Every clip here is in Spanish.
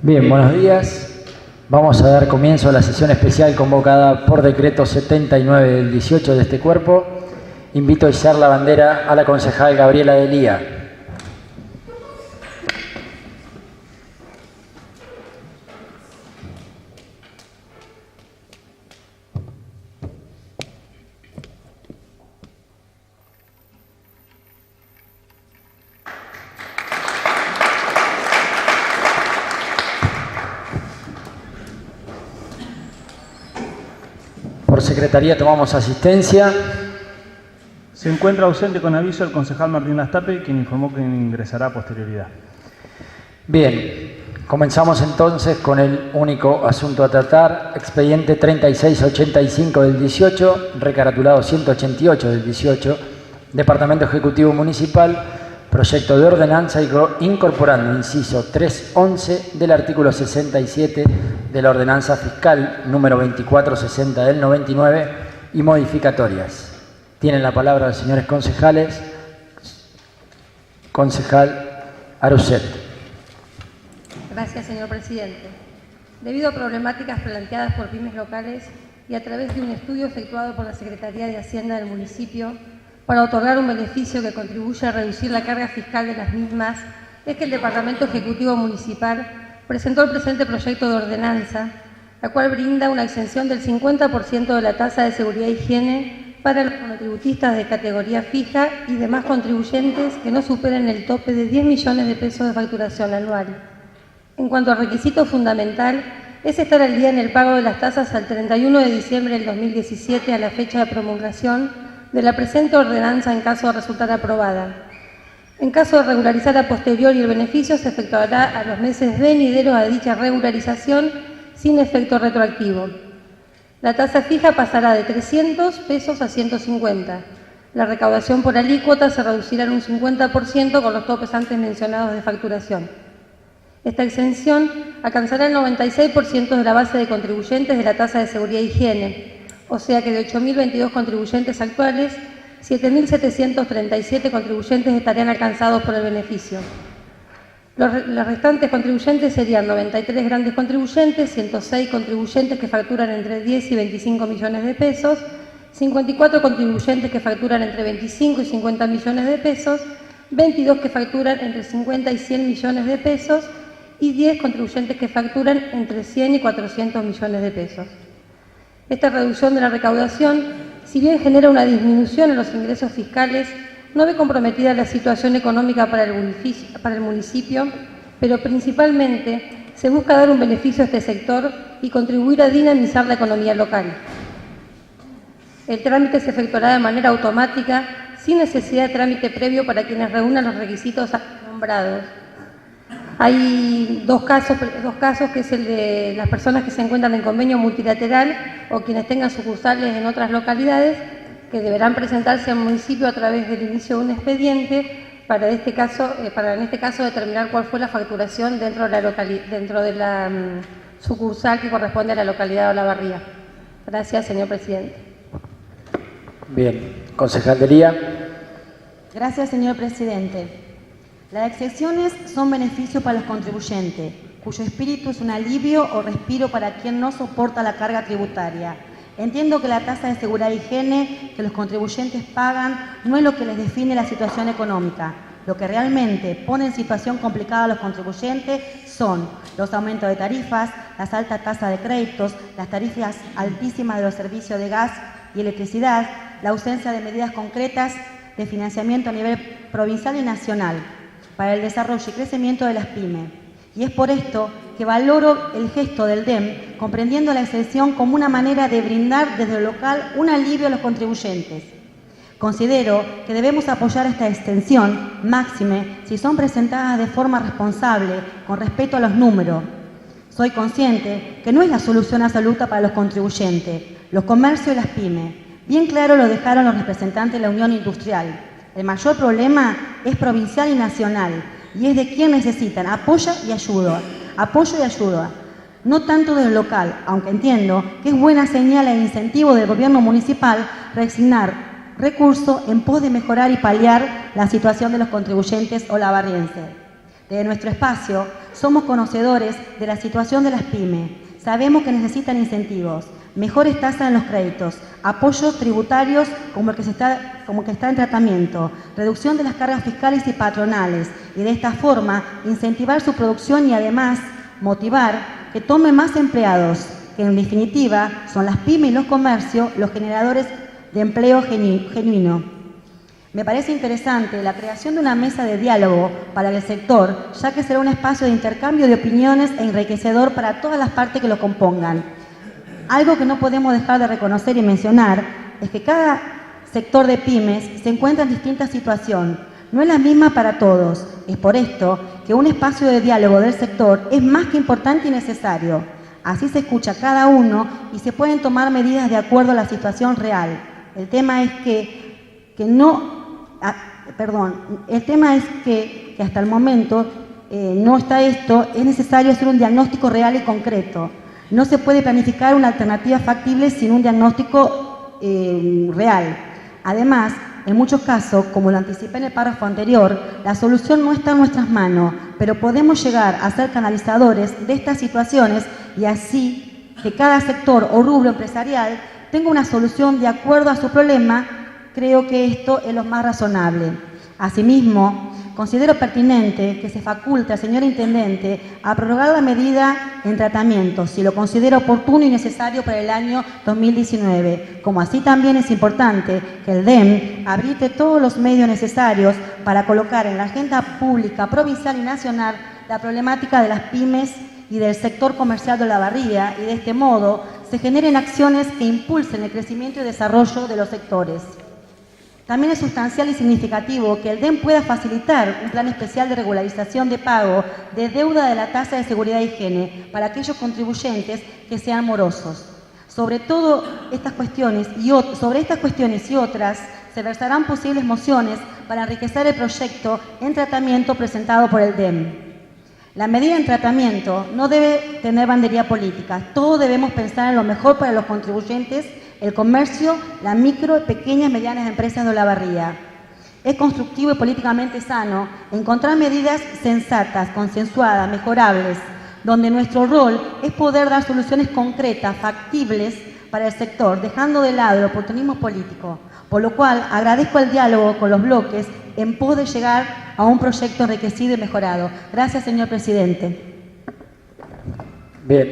Bien, buenos días. Vamos a dar comienzo a la sesión especial convocada por decreto 79 del 18 de este cuerpo. Invito a izar la bandera a la concejal Gabriela Delía. Por secretaría tomamos asistencia. Se encuentra ausente con aviso el concejal Martín Lastape, quien informó que ingresará a posterioridad. Bien, comenzamos entonces con el único asunto a tratar, expediente 3685 del 18, recaratulado 188 del 18, Departamento Ejecutivo Municipal, proyecto de ordenanza incorporando inciso 311 del artículo 67 de la ordenanza fiscal número 2460 del 99 y modificatorias. Tienen la palabra los señores concejales. Concejal Aruset. Gracias, señor presidente. Debido a problemáticas planteadas por pymes locales y a través de un estudio efectuado por la Secretaría de Hacienda del municipio para otorgar un beneficio que contribuya a reducir la carga fiscal de las mismas, es que el Departamento Ejecutivo Municipal presentó el presente proyecto de ordenanza, la cual brinda una exención del 50% de la tasa de seguridad e higiene para los monotributistas de categoría fija y demás contribuyentes que no superen el tope de 10 millones de pesos de facturación anual. En cuanto al requisito fundamental, es estar al día en el pago de las tasas al 31 de diciembre del 2017 a la fecha de promulgación de la presente ordenanza en caso de resultar aprobada. En caso de regularizar a posteriori el beneficio, se efectuará a los meses venideros a dicha regularización sin efecto retroactivo. La tasa fija pasará de 300 pesos a 150. La recaudación por alícuota se reducirá en un 50% con los topes antes mencionados de facturación. Esta exención alcanzará el 96% de la base de contribuyentes de la tasa de seguridad e higiene, o sea que de 8.022 contribuyentes actuales, 7.737 contribuyentes estarían alcanzados por el beneficio. Los restantes contribuyentes serían 93 grandes contribuyentes, 106 contribuyentes que facturan entre 10 y 25 millones de pesos, 54 contribuyentes que facturan entre 25 y 50 millones de pesos, 22 que facturan entre 50 y 100 millones de pesos y 10 contribuyentes que facturan entre 100 y 400 millones de pesos. Esta reducción de la recaudación, si bien genera una disminución en los ingresos fiscales, no ve comprometida la situación económica para el municipio, pero principalmente se busca dar un beneficio a este sector y contribuir a dinamizar la economía local. El trámite se efectuará de manera automática, sin necesidad de trámite previo para quienes reúnan los requisitos nombrados. Hay dos casos, que es el de las personas que se encuentran en convenio multilateral o quienes tengan sucursales en otras localidades, que deberán presentarse al municipio a través del inicio de un expediente para en este caso determinar cuál fue la facturación dentro de la sucursal que corresponde a la localidad de Olavarría. Gracias, señor presidente. Bien, concejal Delía. Gracias, señor presidente. Las exenciones son beneficios para los contribuyentes, cuyo espíritu es un alivio o respiro para quien no soporta la carga tributaria. Entiendo que la tasa de seguridad e higiene que los contribuyentes pagan no es lo que les define la situación económica. Lo que realmente pone en situación complicada a los contribuyentes son los aumentos de tarifas, las altas tasas de créditos, las tarifas altísimas de los servicios de gas y electricidad, la ausencia de medidas concretas de financiamiento a nivel provincial y nacional para el desarrollo y crecimiento de las pymes. Y es por esto que valoro el gesto del DEM, comprendiendo la exención como una manera de brindar desde lo local un alivio a los contribuyentes. Considero que debemos apoyar esta extensión, máxime, si son presentadas de forma responsable, con respeto a los números. Soy consciente que no es la solución absoluta para los contribuyentes, los comercios y las pymes. Bien claro lo dejaron los representantes de la Unión Industrial. El mayor problema es provincial y nacional, y es de quien necesitan apoyo y ayuda, no tanto del local, aunque entiendo que es buena señal e incentivo del gobierno municipal reasignar recursos en pos de mejorar y paliar la situación de los contribuyentes olavarrienses. Desde nuestro espacio Somos conocedores de la situación de las pymes. Sabemos que necesitan incentivos, mejores tasas en los créditos, apoyos tributarios como el que está en tratamiento, reducción de las cargas fiscales y patronales, y de esta forma incentivar su producción y además motivar que tome más empleados, que en definitiva son las pymes y los comercios los generadores de empleo genuino. Me parece interesante la creación de una mesa de diálogo para el sector, ya que será un espacio de intercambio de opiniones e enriquecedor para todas las partes que lo compongan. Algo que no podemos dejar de reconocer y mencionar es que cada sector de pymes se encuentra en distinta situación. No es la misma para todos. Es por esto que un espacio de diálogo del sector es más que importante y necesario. Así se escucha a cada uno y se pueden tomar medidas de acuerdo a la situación real. El tema es que hasta el momento no está esto, es necesario hacer un diagnóstico real y concreto. No se puede planificar una alternativa factible sin un diagnóstico real. Además, en muchos casos, como lo anticipé en el párrafo anterior, la solución no está en nuestras manos, pero podemos llegar a ser canalizadores de estas situaciones y así que cada sector o rubro empresarial tenga una solución de acuerdo a su problema. Creo que esto es lo más razonable. Asimismo, considero pertinente que se faculte al señor Intendente a prorrogar la medida en tratamiento, si lo considera oportuno y necesario para el año 2019, como así también es importante que el DEM habilite todos los medios necesarios para colocar en la agenda pública, provincial y nacional la problemática de las pymes y del sector comercial de Olavarría, y de este modo se generen acciones que impulsen el crecimiento y desarrollo de los sectores. También es sustancial y significativo que el DEM pueda facilitar un plan especial de regularización de pago de deuda de la tasa de seguridad e higiene para aquellos contribuyentes que sean morosos. Sobre estas cuestiones y otras se versarán posibles mociones para enriquecer el proyecto en tratamiento presentado por el DEM. La medida en tratamiento no debe tener bandería política. Todos debemos pensar en lo mejor para los contribuyentes, el comercio, la micro, pequeñas y medianas empresas de Olavarría. Es constructivo y políticamente sano encontrar medidas sensatas, consensuadas, mejorables, donde nuestro rol es poder dar soluciones concretas, factibles para el sector, dejando de lado el oportunismo político, por lo cual agradezco el diálogo con los bloques en pos de llegar a un proyecto enriquecido y mejorado. Gracias, señor presidente. Bien,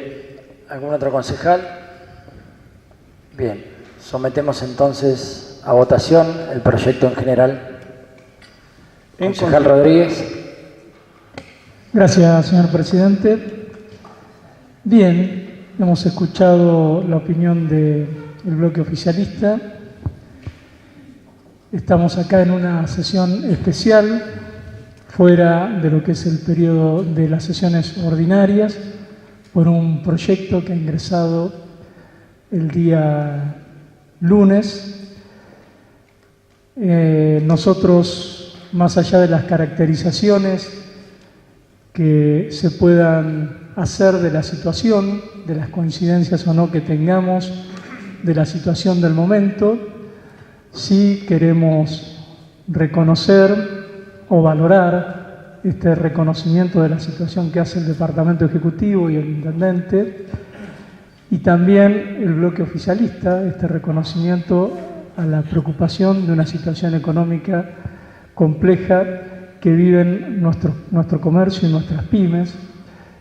¿algún otro concejal? Bien, sometemos entonces a votación el proyecto en general. Concejal Rodríguez. Gracias, señor presidente. Bien, hemos escuchado la opinión del bloque oficialista. Estamos acá en una sesión especial, fuera de lo que es el periodo de las sesiones ordinarias, por un proyecto que ha ingresado el día lunes. Nosotros, más allá de las caracterizaciones que se puedan hacer de la situación, de las coincidencias o no que tengamos de la situación del momento, sí queremos reconocer o valorar este reconocimiento de la situación que hace el Departamento Ejecutivo y el Intendente, y también el bloque oficialista, este reconocimiento a la preocupación de una situación económica compleja que viven nuestro comercio y nuestras pymes.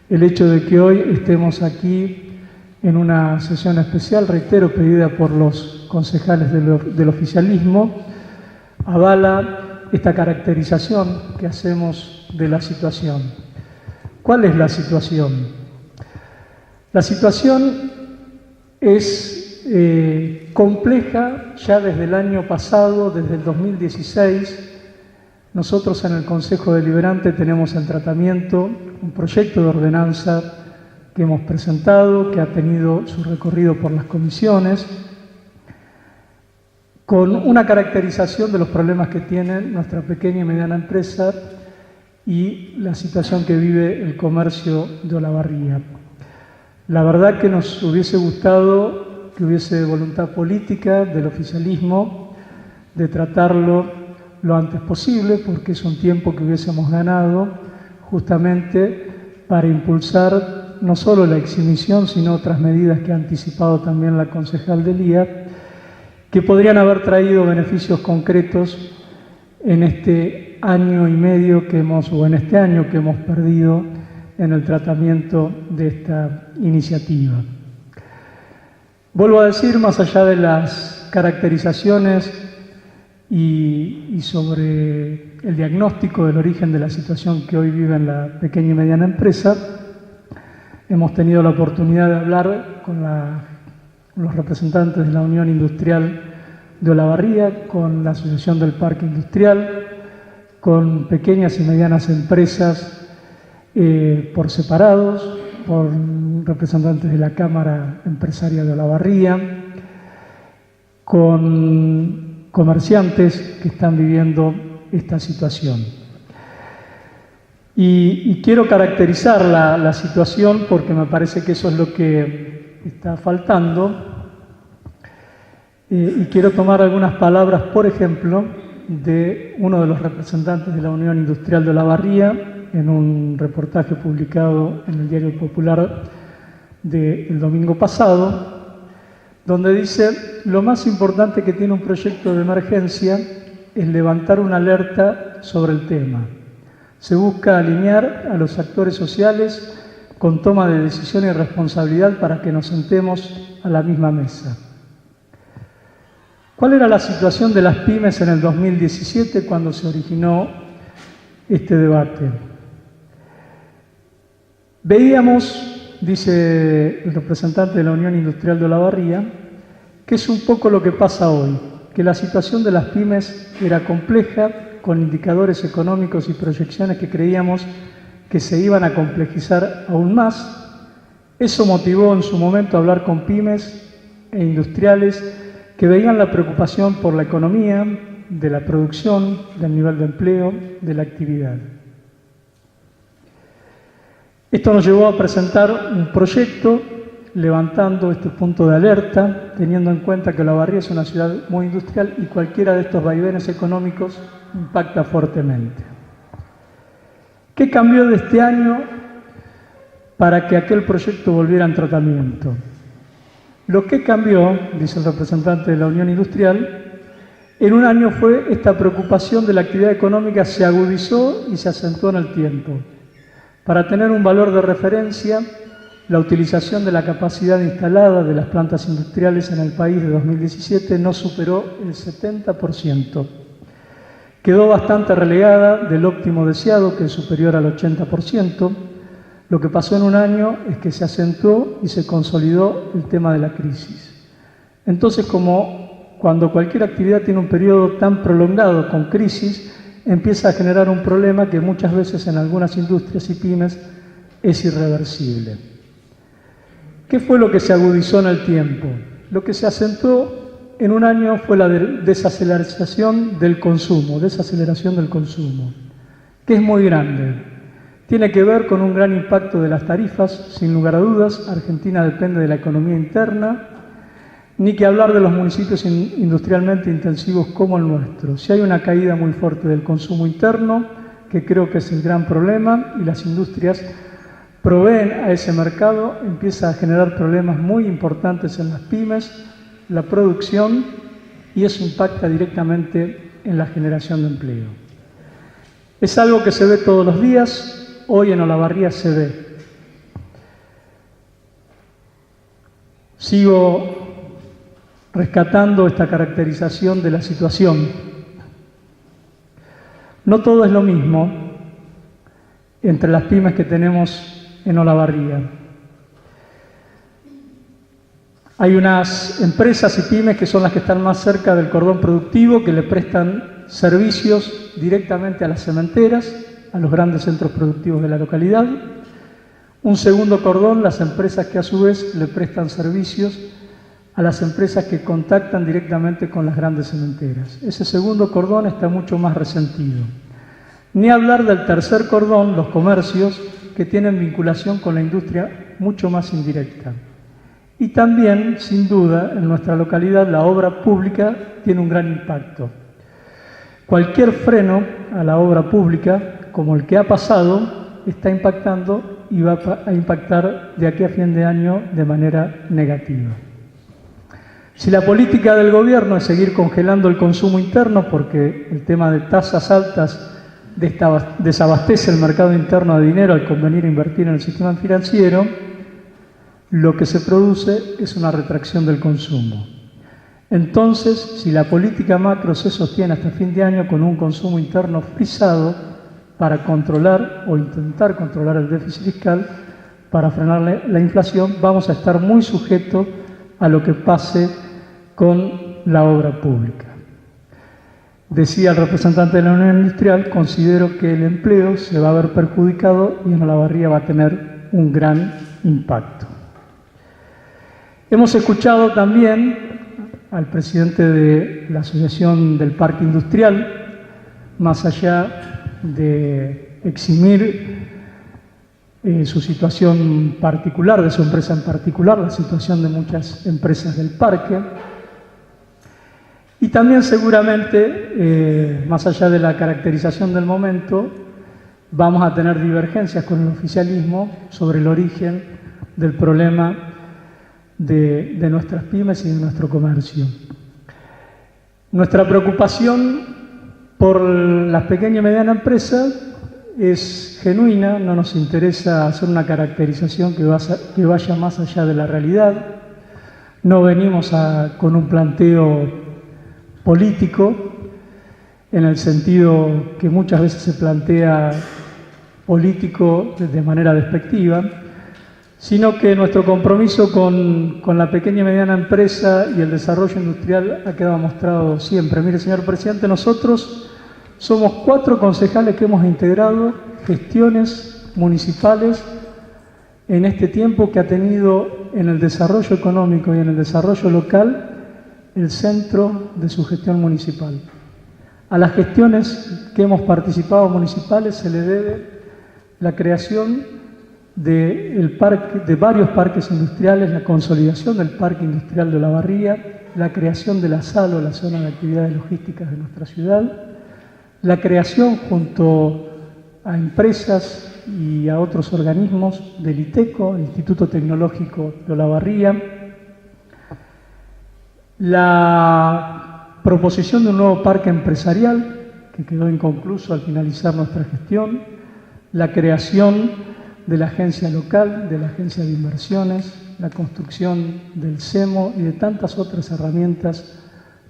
El hecho de que hoy estemos aquí en una sesión especial, reitero, pedida por los concejales del oficialismo, avala esta caracterización que hacemos de la situación. ¿Cuál es la situación? La situación es compleja ya desde el año pasado, desde el 2016. Nosotros en el Consejo Deliberante tenemos en tratamiento un proyecto de ordenanza que hemos presentado, que ha tenido su recorrido por las comisiones, con una caracterización de los problemas que tiene nuestra pequeña y mediana empresa y la situación que vive el comercio de Olavarría. La verdad que nos hubiese gustado que hubiese voluntad política del oficialismo de tratarlo lo antes posible, porque es un tiempo que hubiésemos ganado justamente para impulsar no solo la exhibición, sino otras medidas que ha anticipado también la concejal del IA, que podrían haber traído beneficios concretos en este año y medio o en este año que hemos perdido en el tratamiento de esta iniciativa. Vuelvo a decir, más allá de las caracterizaciones y sobre el diagnóstico del origen de la situación que hoy vive en la pequeña y mediana empresa, hemos tenido la oportunidad de hablar con los representantes de la Unión Industrial de Olavarría, con la Asociación del Parque Industrial, con pequeñas y medianas empresas por separados, por representantes de la Cámara Empresaria de Olavarría, con comerciantes que están viviendo esta situación. Y quiero caracterizar la situación porque me parece que eso es lo que está faltando. Y quiero tomar algunas palabras, por ejemplo, de uno de los representantes de la Unión Industrial de Olavarría en un reportaje publicado en el Diario Popular del domingo pasado, donde dice: lo más importante que tiene un proyecto de emergencia es levantar una alerta sobre el tema. Se busca alinear a los actores sociales con toma de decisión y responsabilidad para que nos sentemos a la misma mesa. ¿Cuál era la situación de las pymes en el 2017 cuando se originó este debate? Veíamos, dice el representante de la Unión Industrial de Olavarría, que es un poco lo que pasa hoy, que la situación de las pymes era compleja, con indicadores económicos y proyecciones que creíamos que se iban a complejizar aún más. Eso motivó en su momento a hablar con pymes e industriales que veían la preocupación por la economía, de la producción, del nivel de empleo, de la actividad. Esto nos llevó a presentar un proyecto levantando este punto de alerta, teniendo en cuenta que Olavarría es una ciudad muy industrial y cualquiera de estos vaivenes económicos impacta fuertemente. ¿Qué cambió de este año para que aquel proyecto volviera en tratamiento? Lo que cambió, dice el representante de la Unión Industrial, en un año fue esta preocupación de la actividad económica se agudizó y se acentuó en el tiempo. Para tener un valor de referencia, la utilización de la capacidad instalada de las plantas industriales en el país de 2017 no superó el 70%. Quedó bastante relegada del óptimo deseado, que es superior al 80%. Lo que pasó en un año es que se acentuó y se consolidó el tema de la crisis. Entonces, como cuando cualquier actividad tiene un periodo tan prolongado con crisis, empieza a generar un problema que muchas veces en algunas industrias y pymes es irreversible. ¿Qué fue lo que se agudizó en el tiempo? Lo que se acentuó en un año fue la desaceleración del consumo, que es muy grande. Tiene que ver con un gran impacto de las tarifas, sin lugar a dudas. Argentina depende de la economía interna, ni que hablar de los municipios industrialmente intensivos como el nuestro. Si hay una caída muy fuerte del consumo interno, que creo que es el gran problema, y las industrias proveen a ese mercado, empieza a generar problemas muy importantes en las pymes, la producción, y eso impacta directamente en la generación de empleo. Es algo que se ve todos los días. Hoy en Olavarría se ve. Sigo rescatando esta caracterización de la situación. No todo es lo mismo entre las pymes que tenemos en Olavarría. Hay unas empresas y pymes que son las que están más cerca del cordón productivo, que le prestan servicios directamente a las cementeras, a los grandes centros productivos de la localidad. Un segundo cordón, las empresas que a su vez le prestan servicios a las empresas que contactan directamente con las grandes cementeras. Ese segundo cordón está mucho más resentido. Ni hablar del tercer cordón, los comercios, que tienen vinculación con la industria mucho más indirecta. Y también, sin duda, en nuestra localidad la obra pública tiene un gran impacto. Cualquier freno a la obra pública, como el que ha pasado, está impactando y va a impactar de aquí a fin de año de manera negativa. Si la política del gobierno es seguir congelando el consumo interno, porque el tema de tasas altas desabastece el mercado interno de dinero al convenir invertir en el sistema financiero, lo que se produce es una retracción del consumo. Entonces, si la política macro se sostiene hasta fin de año con un consumo interno frisado para controlar o intentar controlar el déficit fiscal, para frenar la inflación, vamos a estar muy sujetos a lo que pase con la obra pública. Decía el representante de la Unión Industrial, considero que el empleo se va a ver perjudicado y en Olavarría va a tener un gran impacto. Hemos escuchado también al presidente de la Asociación del Parque Industrial, más allá de eximir su situación particular, de su empresa en particular, la situación de muchas empresas del parque. Y también seguramente, más allá de la caracterización del momento, vamos a tener divergencias con el oficialismo sobre el origen del problema de nuestras pymes y de nuestro comercio. Nuestra preocupación por las pequeñas y medianas empresas es genuina, no nos interesa hacer una caracterización que vaya más allá de la realidad. No venimos con un planteo político, en el sentido que muchas veces se plantea político de manera despectiva, sino que nuestro compromiso con la pequeña y mediana empresa y el desarrollo industrial ha quedado mostrado siempre. Mire, señor presidente, nosotros somos 4 concejales que hemos integrado gestiones municipales en este tiempo que ha tenido en el desarrollo económico y en el desarrollo local el centro de su gestión municipal. A las gestiones que hemos participado municipales se le debe la creación de varios parques industriales, la consolidación del Parque Industrial de Olavarría, la creación de la SALO, la Zona de Actividades Logísticas de nuestra ciudad, la creación junto a empresas y a otros organismos del ITECO, el Instituto Tecnológico de Olavarría, la proposición de un nuevo parque empresarial que quedó inconcluso al finalizar nuestra gestión, la creación de la agencia local, de la agencia de inversiones, la construcción del CEMO y de tantas otras herramientas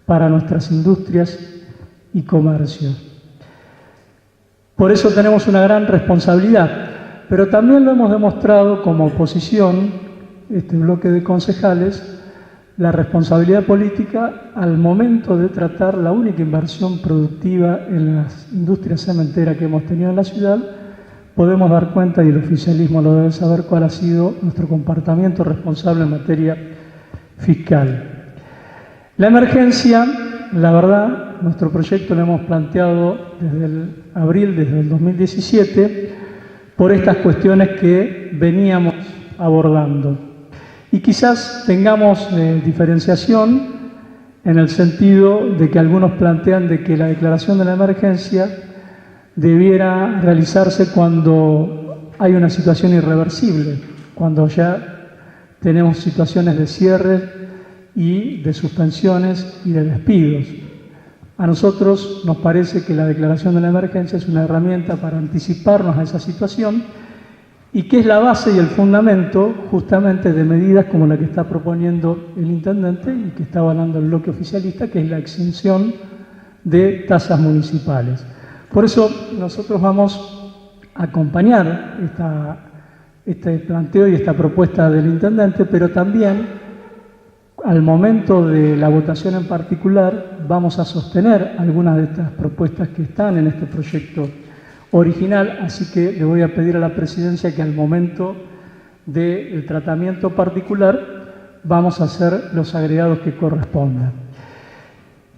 para nuestras industrias y comercios. Por eso tenemos una gran responsabilidad, pero también lo hemos demostrado como oposición, este bloque de concejales, la responsabilidad política al momento de tratar la única inversión productiva en las industrias cementeras que hemos tenido en la ciudad. Podemos dar cuenta, y el oficialismo lo debe saber, cuál ha sido nuestro comportamiento responsable en materia fiscal. La emergencia, la verdad, nuestro proyecto lo hemos planteado desde el 2017, por estas cuestiones que veníamos abordando. Y quizás tengamos diferenciación en el sentido de que algunos plantean de que la declaración de la emergencia debiera realizarse cuando hay una situación irreversible, cuando ya tenemos situaciones de cierre y de suspensiones y de despidos. A nosotros nos parece que la declaración de la emergencia es una herramienta para anticiparnos a esa situación y que es la base y el fundamento justamente de medidas como la que está proponiendo el intendente y que está avalando el bloque oficialista, que es la exención de tasas municipales. Por eso nosotros vamos a acompañar este planteo y esta propuesta del intendente, pero también al momento de la votación en particular vamos a sostener algunas de estas propuestas que están en este proyecto original, así que le voy a pedir a la presidencia que al momento del tratamiento particular vamos a hacer los agregados que correspondan.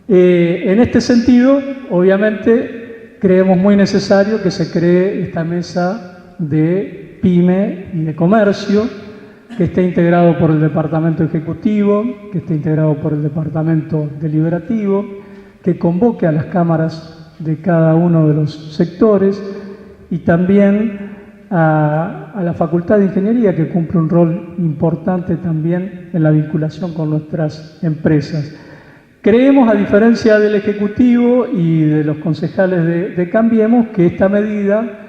En este sentido, obviamente, creemos muy necesario que se cree esta mesa de PYME y de comercio, que esté integrado por el Departamento Ejecutivo, que esté integrado por el Departamento Deliberativo, que convoque a las cámaras de cada uno de los sectores y también a la Facultad de Ingeniería, que cumple un rol importante también en la vinculación con nuestras empresas. Creemos, a diferencia del Ejecutivo y de los concejales de Cambiemos, que esta medida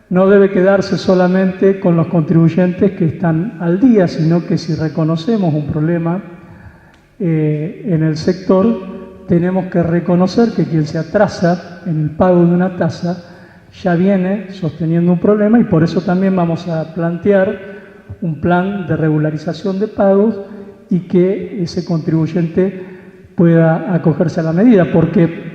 no debe quedarse solamente con los contribuyentes que están al día, sino que si reconocemos un problema en el sector, tenemos que reconocer que quien se atrasa en el pago de una tasa ya viene sosteniendo un problema, y por eso también vamos a plantear un plan de regularización de pagos y que ese contribuyente pueda acogerse a la medida, porque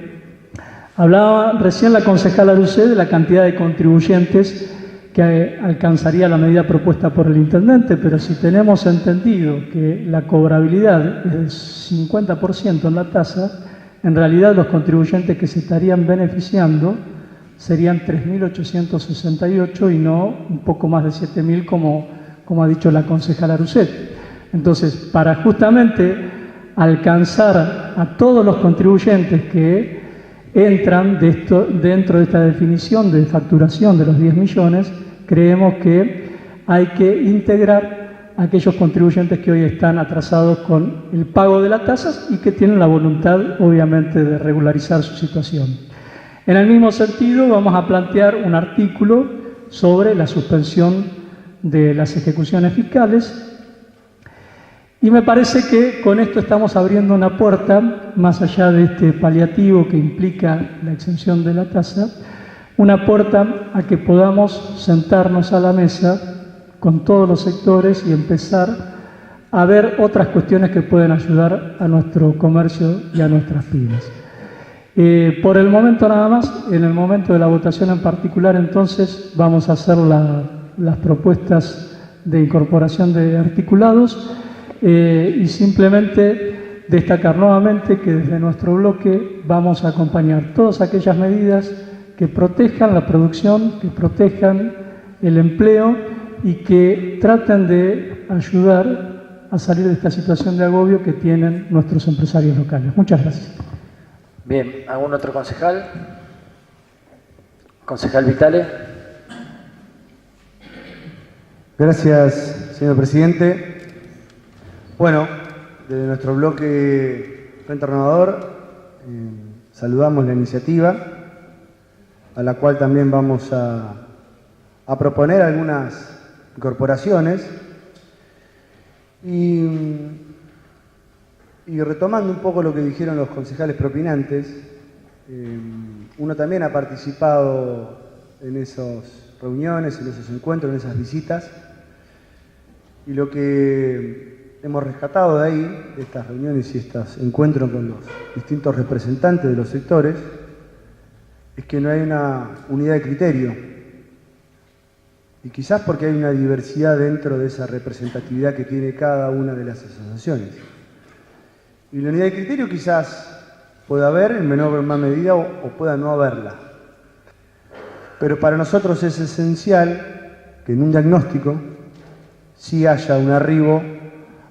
hablaba recién la concejala Arucé de la cantidad de contribuyentes que alcanzaría la medida propuesta por el intendente, pero si tenemos entendido que la cobrabilidad es del 50% en la tasa, en realidad los contribuyentes que se estarían beneficiando serían 3.868 y no un poco más de 7.000 como ha dicho la concejala Arucet. Entonces, para justamente alcanzar a todos los contribuyentes que entran dentro de esta definición de facturación de los 10 millones, creemos que hay que integrar a aquellos contribuyentes que hoy están atrasados con el pago de las tasas y que tienen la voluntad, obviamente, de regularizar su situación. En el mismo sentido, vamos a plantear un artículo sobre la suspensión de las ejecuciones fiscales, y me parece que con esto estamos abriendo una puerta, más allá de este paliativo que implica la exención de la tasa, una puerta a que podamos sentarnos a la mesa con todos los sectores y empezar a ver otras cuestiones que pueden ayudar a nuestro comercio y a nuestras pymes. Por el momento nada más, en el momento de la votación en particular, entonces vamos a hacer las propuestas de incorporación de articulados y simplemente destacar nuevamente que desde nuestro bloque vamos a acompañar todas aquellas medidas que protejan la producción, que protejan el empleo y que traten de ayudar a salir de esta situación de agobio que tienen nuestros empresarios locales. Muchas gracias. Bien, ¿algún otro concejal? Concejal Vitale. Gracias, señor presidente. Bueno, desde nuestro bloque Frente Renovador saludamos la iniciativa, a la cual también vamos a proponer algunas incorporaciones y retomando un poco lo que dijeron los concejales propinantes, uno también ha participado en esas reuniones, en esos encuentros, en esas visitas, y lo que hemos rescatado de ahí, de estas reuniones y estos encuentros con los distintos representantes de los sectores, es que no hay una unidad de criterio. Y quizás porque hay una diversidad dentro de esa representatividad que tiene cada una de las asociaciones. Y la unidad de criterio quizás pueda haber en menor o más medida o pueda no haberla. Pero para nosotros es esencial que en un diagnóstico sí haya un arribo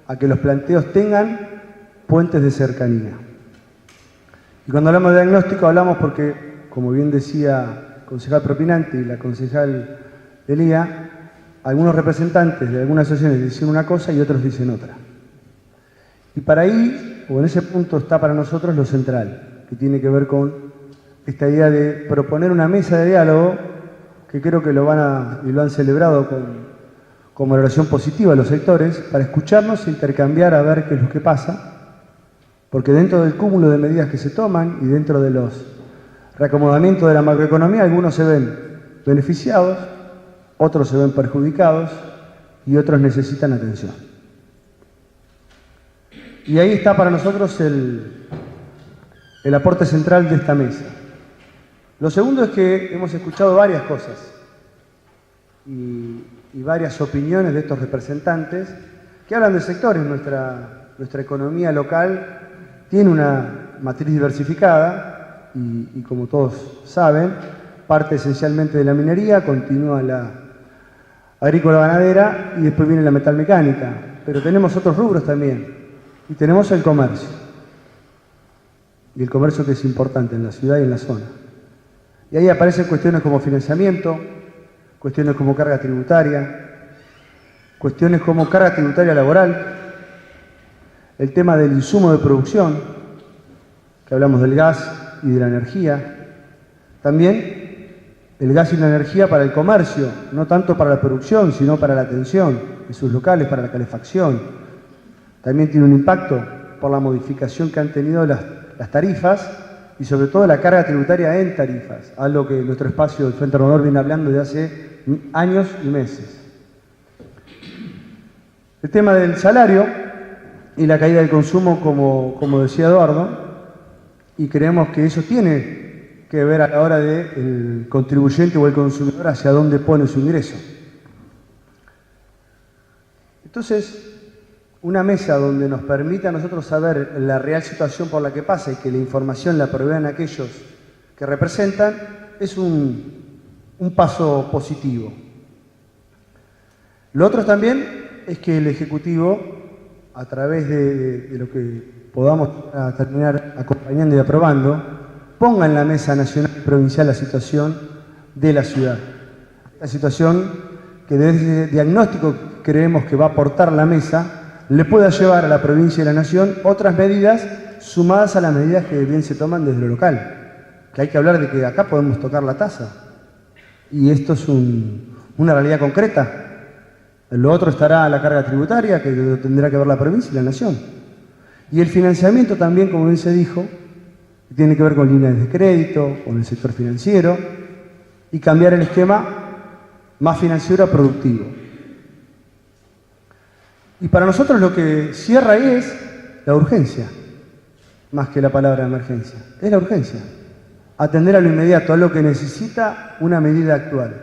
a que los planteos tengan puentes de cercanía. Y cuando hablamos de diagnóstico hablamos porque, como bien decía el concejal propinante y la concejal Elía, algunos representantes de algunas asociaciones dicen una cosa y otros dicen otra. Y para ahí, o en ese punto, está para nosotros lo central, que tiene que ver con esta idea de proponer una mesa de diálogo, que creo que lo han celebrado con valoración positiva los sectores, para escucharnos e intercambiar a ver qué es lo que pasa, porque dentro del cúmulo de medidas que se toman y dentro de los reacomodamientos de la macroeconomía, algunos se ven beneficiados, otros se ven perjudicados y otros necesitan atención. Y ahí está para nosotros el aporte central de esta mesa. Lo segundo es que hemos escuchado varias cosas y varias opiniones de estos representantes que hablan de sectores. Nuestra economía local tiene una matriz diversificada y como todos saben, parte esencialmente de la minería, continúa la agrícola ganadera y después viene la metalmecánica. Pero tenemos otros rubros también y tenemos el comercio. Y el comercio que es importante en la ciudad y en la zona. Y ahí aparecen cuestiones como financiamiento, cuestiones como carga tributaria, cuestiones como carga tributaria laboral, el tema del insumo de producción, que hablamos del gas y de la energía, también el gas y la energía para el comercio, no tanto para la producción, sino para la atención de sus locales, para la calefacción. También tiene un impacto por la modificación que han tenido las tarifas y sobre todo la carga tributaria en tarifas, algo que nuestro espacio del Frente Renovador viene hablando de hace años y meses. El tema del salario y la caída del consumo, como decía Eduardo, y creemos que eso tiene que ver a la hora del contribuyente o el consumidor hacia dónde pone su ingreso. Entonces, una mesa donde nos permita a nosotros saber la real situación por la que pasa y que la información la provean aquellos que representan, es un paso positivo. Lo otro también es que el Ejecutivo, a través de lo que podamos terminar acompañando y aprobando, ponga en la mesa nacional y provincial la situación de la ciudad. La situación que desde el diagnóstico creemos que va a aportar la mesa, le pueda llevar a la provincia y a la nación otras medidas sumadas a las medidas que bien se toman desde lo local. Que hay que hablar de que acá podemos tocar la tasa. Y esto es una realidad concreta. Lo otro estará la carga tributaria, que tendrá que ver la provincia y la nación. Y el financiamiento también, como bien se dijo, que tiene que ver con líneas de crédito, con el sector financiero, y cambiar el esquema más financiero a productivo. Y para nosotros lo que cierra ahí es la urgencia, más que la palabra emergencia. Es la urgencia. Atender a lo inmediato, a lo que necesita una medida actual.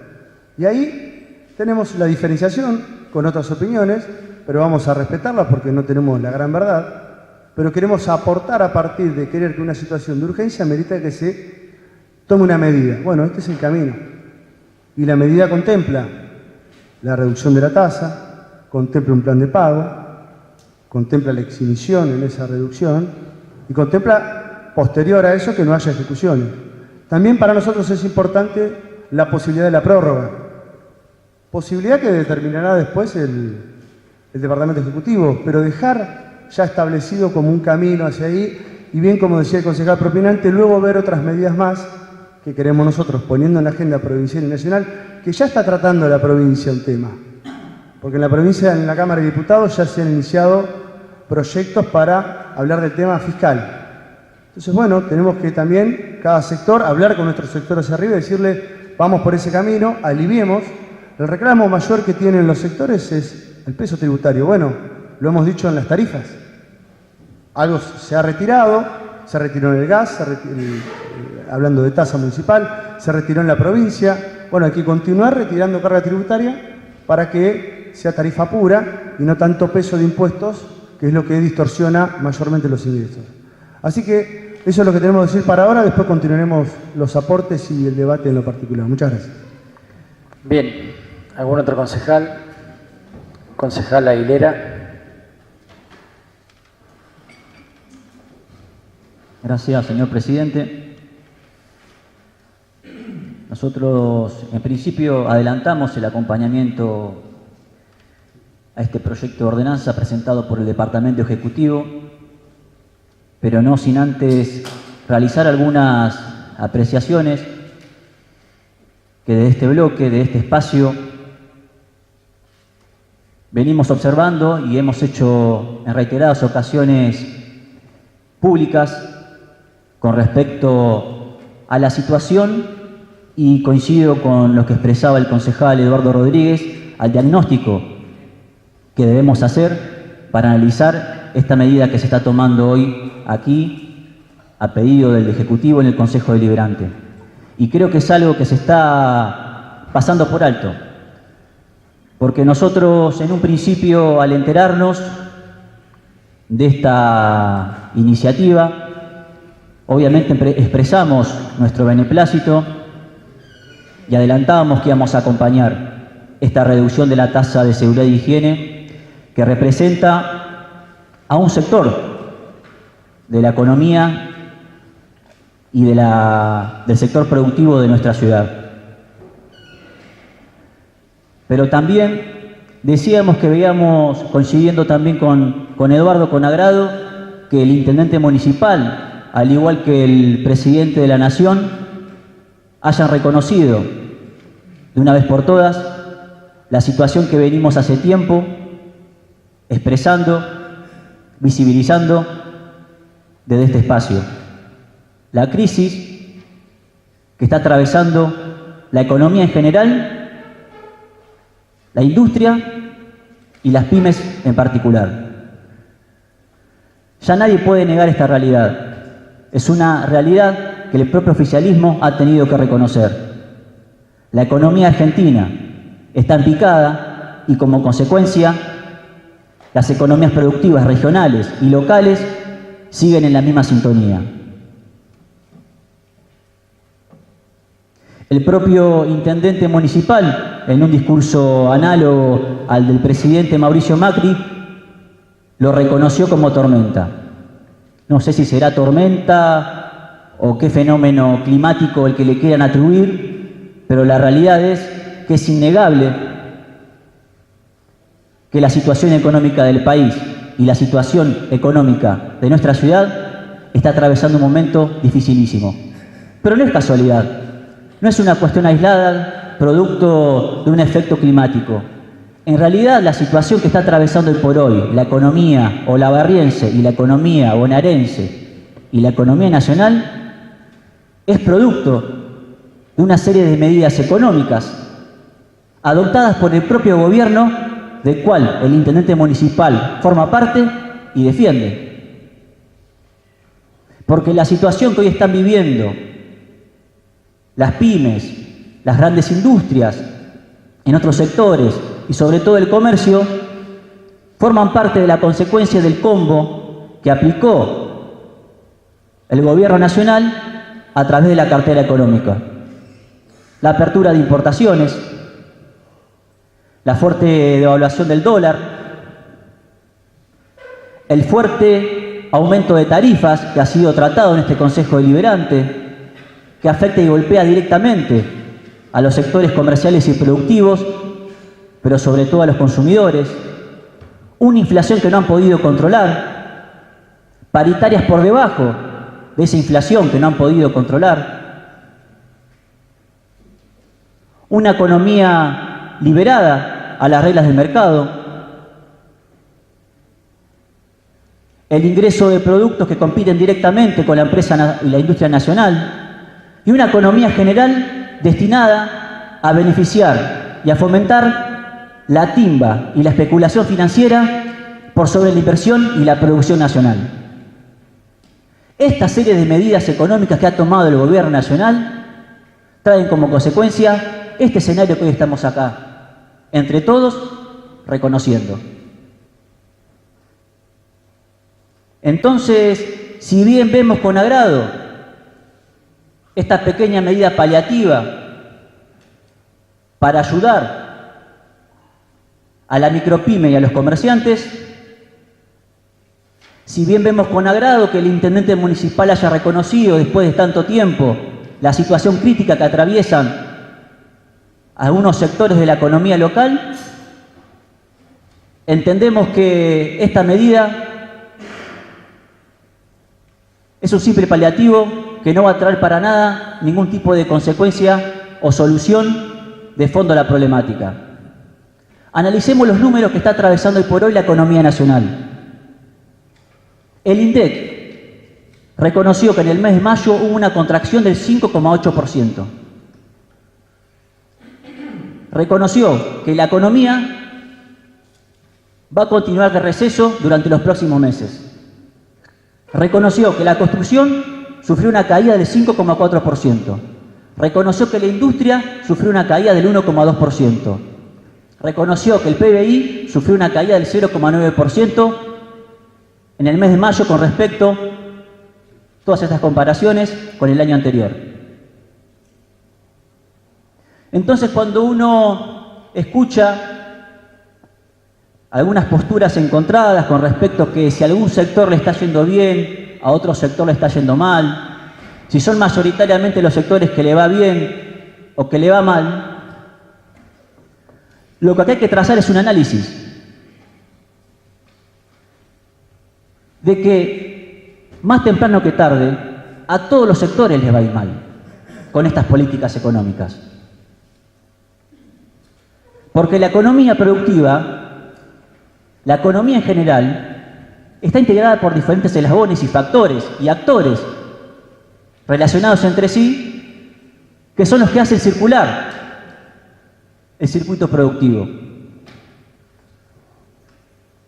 Y ahí tenemos la diferenciación con otras opiniones, pero vamos a respetarlas porque no tenemos la gran verdad. Pero queremos aportar a partir de querer que una situación de urgencia merita que se tome una medida. Bueno, este es el camino. Y la medida contempla la reducción de la tasa, contempla un plan de pago, contempla la exhibición en esa reducción y contempla, posterior a eso, que no haya ejecuciones. También para nosotros es importante la posibilidad de la prórroga, posibilidad que determinará después el Departamento Ejecutivo, pero dejar ya establecido como un camino hacia ahí y bien, como decía el concejal propinante, luego ver otras medidas más que queremos nosotros, poniendo en la agenda provincial y nacional, que ya está tratando la provincia un tema. Porque en la provincia, en la Cámara de Diputados, ya se han iniciado proyectos para hablar del tema fiscal. Entonces, bueno, tenemos que también, cada sector, hablar con nuestro sector hacia arriba y decirle, vamos por ese camino, aliviemos. El reclamo mayor que tienen los sectores es el peso tributario. Bueno, lo hemos dicho en las tarifas. Algo se ha retirado, se retiró en el gas, hablando de tasa municipal, se retiró en la provincia. Bueno, hay que continuar retirando carga tributaria para que sea tarifa pura y no tanto peso de impuestos, que es lo que distorsiona mayormente los ingresos. Así que eso es lo que tenemos que decir para ahora, después continuaremos los aportes y el debate en lo particular. Muchas gracias. Bien, ¿algún otro concejal? Concejal Aguilera. Gracias, señor presidente. Nosotros, en principio, adelantamos el acompañamiento a este proyecto de ordenanza presentado por el Departamento Ejecutivo, pero no sin antes realizar algunas apreciaciones que de este bloque, de este espacio, venimos observando y hemos hecho en reiteradas ocasiones públicas con respecto a la situación, y coincido con lo que expresaba el concejal Eduardo Rodríguez, al diagnóstico que debemos hacer para analizar esta medida que se está tomando hoy aquí a pedido del Ejecutivo en el Consejo Deliberante. Y creo que es algo que se está pasando por alto, porque nosotros en un principio, al enterarnos de esta iniciativa, obviamente expresamos nuestro beneplácito y adelantábamos que íbamos a acompañar esta reducción de la tasa de seguridad y higiene que representa a un sector de la economía y del sector productivo de nuestra ciudad. Pero también decíamos que veíamos, coincidiendo también con Eduardo Conagrado, que el intendente municipal, al igual que el presidente de la Nación, hayan reconocido de una vez por todas la situación que venimos hace tiempo expresando, visibilizando desde este espacio. La crisis que está atravesando la economía en general, la industria y las pymes en particular. Ya nadie puede negar esta realidad. Es una realidad que el propio oficialismo ha tenido que reconocer. La economía argentina está en picada y, como consecuencia, las economías productivas regionales y locales siguen en la misma sintonía. El propio intendente municipal, en un discurso análogo al del presidente Mauricio Macri, lo reconoció como tormenta. No sé si será tormenta o qué fenómeno climático el que le quieran atribuir, pero la realidad es que es innegable que la situación económica del país y la situación económica de nuestra ciudad está atravesando un momento dificilísimo. Pero no es casualidad, no es una cuestión aislada, producto de un efecto climático. En realidad, la situación que está atravesando hoy por hoy la economía olavarriense y la economía bonaerense y la economía nacional es producto de una serie de medidas económicas adoptadas por el propio gobierno del cual el intendente municipal forma parte y defiende. Porque la situación que hoy están viviendo las pymes, las grandes industrias, en otros sectores y sobre todo el comercio, forman parte de la consecuencia del combo que aplicó el gobierno nacional a través de la cartera económica. La apertura de importaciones, la fuerte devaluación del dólar, el fuerte aumento de tarifas que ha sido tratado en este Consejo Deliberante, que afecta y golpea directamente a los sectores comerciales y productivos, pero sobre todo a los consumidores, una inflación que no han podido controlar, paritarias por debajo de esa inflación que no han podido controlar, una economía liberada a las reglas del mercado, el ingreso de productos que compiten directamente con la empresa y la industria nacional, y una economía general destinada a beneficiar y a fomentar la timba y la especulación financiera por sobre la inversión y la producción nacional. Esta serie de medidas económicas que ha tomado el gobierno nacional traen como consecuencia este escenario que hoy estamos acá, entre todos, reconociendo. Entonces, si bien vemos con agrado esta pequeña medida paliativa para ayudar a la micropyme y a los comerciantes, si bien vemos con agrado que el intendente municipal haya reconocido después de tanto tiempo la situación crítica que atraviesan algunos sectores de la economía local, entendemos que esta medida es un simple paliativo que no va a traer para nada ningún tipo de consecuencia o solución de fondo a la problemática. Analicemos los números que está atravesando hoy por hoy la economía nacional. El INDEC reconoció que en el mes de mayo hubo una contracción del 5,8%. Reconoció que la economía va a continuar de receso durante los próximos meses. Reconoció que la construcción sufrió una caída del 5,4%. Reconoció que la industria sufrió una caída del 1,2%. Reconoció que el PBI sufrió una caída del 0,9% en el mes de mayo con respecto a todas estas comparaciones con el año anterior. Entonces, cuando uno escucha algunas posturas encontradas con respecto a que si a algún sector le está yendo bien, a otro sector le está yendo mal, si son mayoritariamente los sectores que le va bien o que le va mal, lo que acá hay que trazar es un análisis de que más temprano que tarde a todos los sectores les va a ir mal con estas políticas económicas. Porque la economía productiva, la economía en general, está integrada por diferentes eslabones y factores y actores relacionados entre sí, que son los que hacen circular el circuito productivo.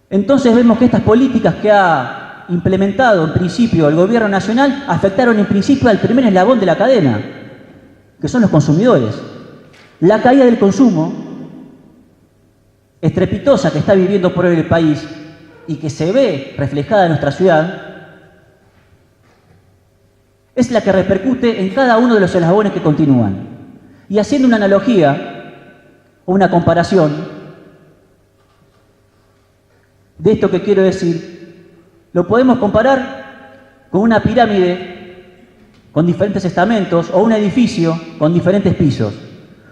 Entonces vemos que estas políticas que ha implementado en principio el gobierno nacional afectaron en principio al primer eslabón de la cadena, que son los consumidores. La caída del consumo estrepitosa que está viviendo por hoy el país y que se ve reflejada en nuestra ciudad, es la que repercute en cada uno de los eslabones que continúan. Y haciendo una analogía o una comparación de esto que quiero decir, lo podemos comparar con una pirámide con diferentes estamentos o un edificio con diferentes pisos,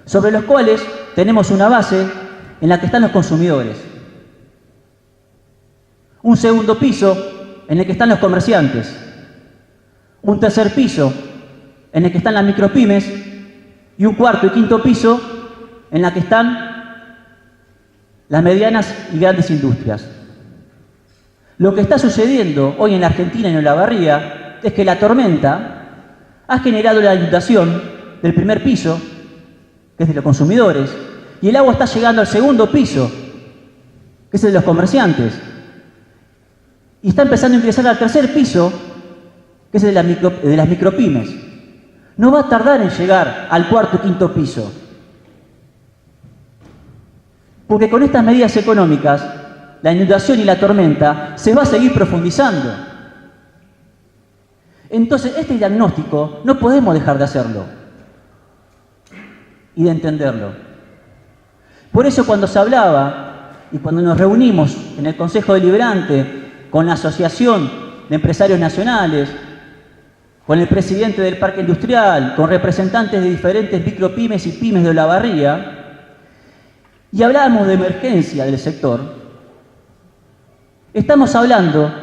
sobre los cuales tenemos una base en la que están los consumidores, un segundo piso en el que están los comerciantes, un tercer piso en el que están las micropymes y un cuarto y quinto piso en la que están las medianas y grandes industrias. Lo que está sucediendo hoy en la Argentina y en Olavarría es que la tormenta ha generado la inundación del primer piso, que es de los consumidores, y el agua está llegando al segundo piso, que es el de los comerciantes, y está empezando a ingresar al tercer piso, que es el de las micropymes. No va a tardar en llegar al cuarto y quinto piso, porque con estas medidas económicas la inundación y la tormenta se va a seguir profundizando. Entonces, este diagnóstico no podemos dejar de hacerlo y de entenderlo. Por eso, cuando se hablaba y cuando nos reunimos en el Consejo Deliberante con la Asociación de Empresarios Nacionales, con el presidente del Parque Industrial, con representantes de diferentes micropymes y pymes de Olavarría, y hablábamos de emergencia del sector, estamos hablando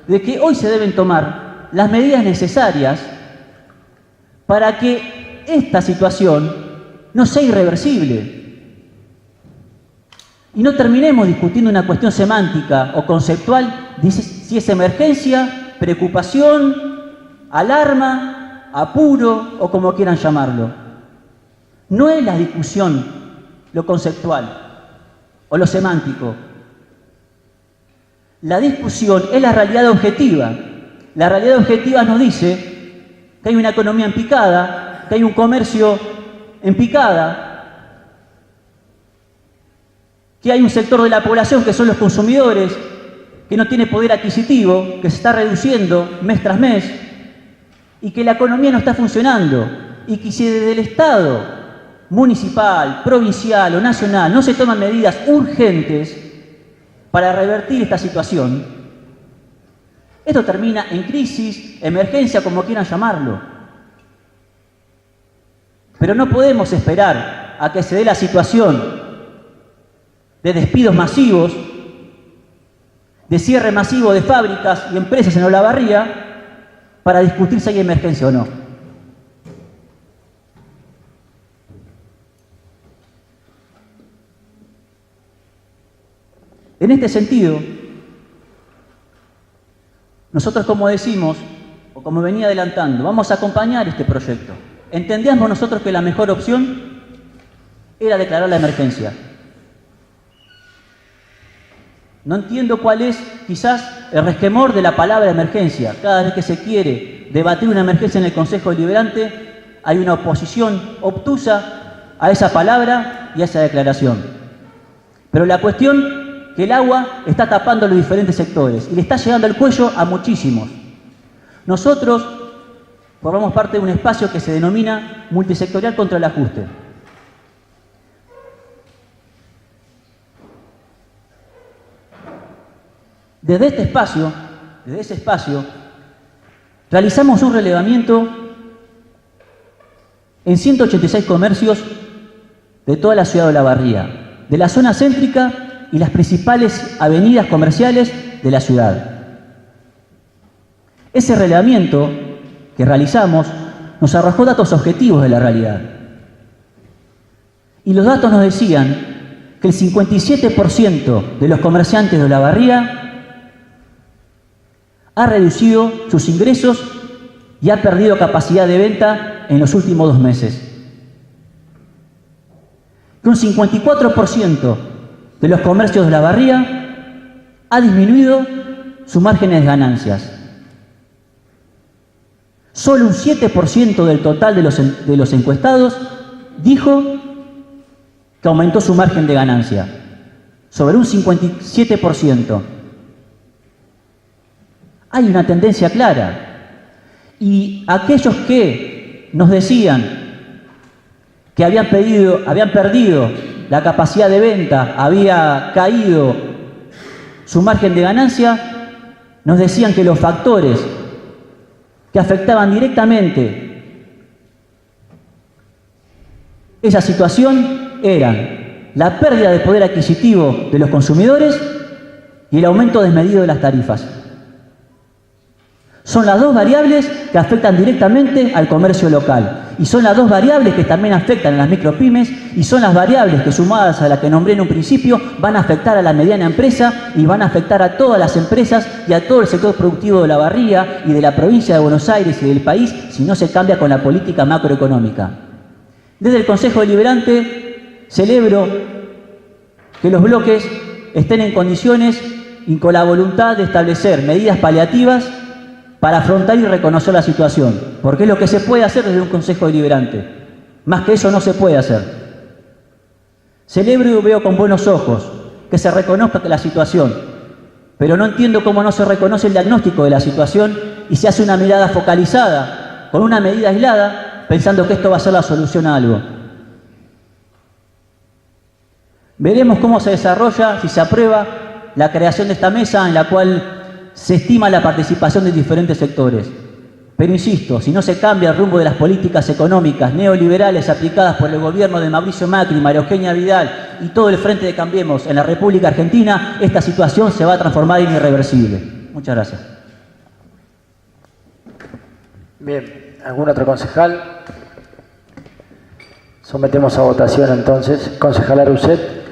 de que hoy se deben tomar las medidas necesarias para que esta situación no sea irreversible. Y no terminemos discutiendo una cuestión semántica o conceptual, si es emergencia, preocupación, alarma, apuro o como quieran llamarlo. No es la discusión lo conceptual o lo semántico. La discusión es la realidad objetiva. La realidad objetiva nos dice que hay una economía en picada, que hay un comercio en picada, que hay un sector de la población que son los consumidores, que no tiene poder adquisitivo, que se está reduciendo mes tras mes, y que la economía no está funcionando, y que si desde el Estado municipal, provincial o nacional no se toman medidas urgentes para revertir esta situación, esto termina en crisis, emergencia, como quieran llamarlo. Pero no podemos esperar a que se dé la situación de despidos masivos, de cierre masivo de fábricas y empresas en Olavarría para discutir si hay emergencia o no. En este sentido, nosotros, como decimos, o como venía adelantando, vamos a acompañar este proyecto. Entendíamos nosotros que la mejor opción era declarar la emergencia. No entiendo cuál es, quizás, el resquemor de la palabra emergencia. Cada vez que se quiere debatir una emergencia en el Consejo Deliberante, hay una oposición obtusa a esa palabra y a esa declaración. Pero la cuestión que el agua está tapando los diferentes sectores y le está llegando al cuello a muchísimos. Nosotros formamos parte de un espacio que se denomina Multisectorial contra el Ajuste. Desde ese espacio, realizamos un relevamiento en 186 comercios de toda la ciudad de Olavarría, de la zona céntrica y las principales avenidas comerciales de la ciudad. Ese relevamiento que realizamos nos arrojó datos objetivos de la realidad. Y los datos nos decían que el 57% de los comerciantes de Olavarría ha reducido sus ingresos y ha perdido capacidad de venta en los últimos 2 meses. Que un 54% de los comercios de Olavarría ha disminuido sus márgenes de ganancias. Solo un 7% del total de los encuestados dijo que aumentó su margen de ganancia, sobre un 57%. Hay una tendencia clara. Y aquellos que nos decían que habían perdido la capacidad de venta, había caído su margen de ganancia, nos decían que los factores que afectaban directamente esa situación eran la pérdida de poder adquisitivo de los consumidores y el aumento desmedido de las tarifas. Son las 2 variables que afectan directamente al comercio local y son las 2 variables que también afectan a las micropymes y son las variables que, sumadas a la que nombré en un principio, van a afectar a la mediana empresa y van a afectar a todas las empresas y a todo el sector productivo de Olavarría y de la provincia de Buenos Aires y del país si no se cambia con la política macroeconómica. Desde el Consejo Deliberante celebro que los bloques estén en condiciones y con la voluntad de establecer medidas paliativas para afrontar y reconocer la situación, porque es lo que se puede hacer desde un Consejo Deliberante. Más que eso no se puede hacer. Celebro y veo con buenos ojos que se reconozca la situación, pero no entiendo cómo no se reconoce el diagnóstico de la situación y se hace una mirada focalizada, con una medida aislada, pensando que esto va a ser la solución a algo. Veremos cómo se desarrolla, si se aprueba, la creación de esta mesa en la cual se estima la participación de diferentes sectores. Pero insisto, si no se cambia el rumbo de las políticas económicas neoliberales aplicadas por el gobierno de Mauricio Macri, María Eugenia Vidal y todo el Frente de Cambiemos en la República Argentina, esta situación se va a transformar en irreversible. Muchas gracias. Bien, ¿algún otro concejal? Sometemos a votación entonces. Concejal Aruset.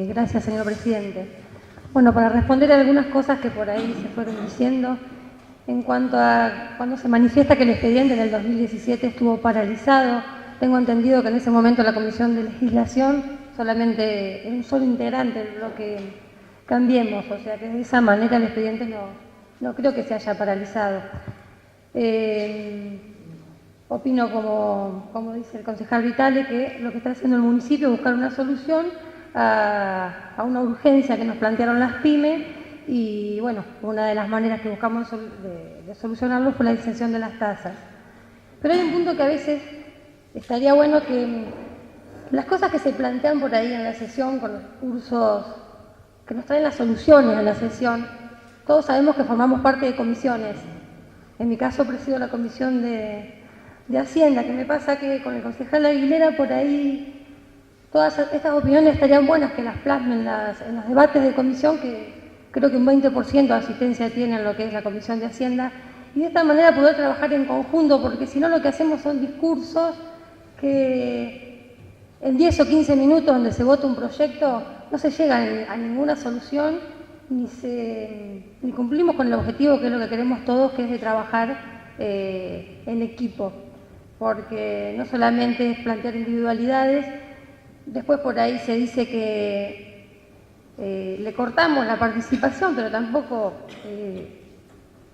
Gracias, señor presidente. Bueno, para responder a algunas cosas que por ahí se fueron diciendo, en cuanto a cuando se manifiesta que el expediente en el 2017 estuvo paralizado, tengo entendido que en ese momento la Comisión de Legislación solamente un solo integrante del bloque Cambiemos, o sea que de esa manera el expediente no creo que se haya paralizado. Opino, como dice el concejal Vitale, que lo que está haciendo el municipio es buscar una solución a una urgencia que nos plantearon las pymes y, bueno, una de las maneras que buscamos de solucionarlo fue la exención de las tasas. Pero hay un punto que a veces estaría bueno que las cosas que se plantean por ahí en la sesión, con los cursos que nos traen las soluciones en la sesión, todos sabemos que formamos parte de comisiones. En mi caso presido la comisión de Hacienda, que me pasa que con el concejal Aguilera por ahí todas estas opiniones estarían buenas que las plasmen en los debates de comisión, que creo que un 20% de asistencia tiene en lo que es la Comisión de Hacienda, y de esta manera poder trabajar en conjunto, porque si no lo que hacemos son discursos que en 10 o 15 minutos donde se vota un proyecto no se llega a ninguna solución ni cumplimos con el objetivo que es lo que queremos todos, que es de trabajar en equipo, porque no solamente es plantear individualidades. Después por ahí se dice que le cortamos la participación, pero tampoco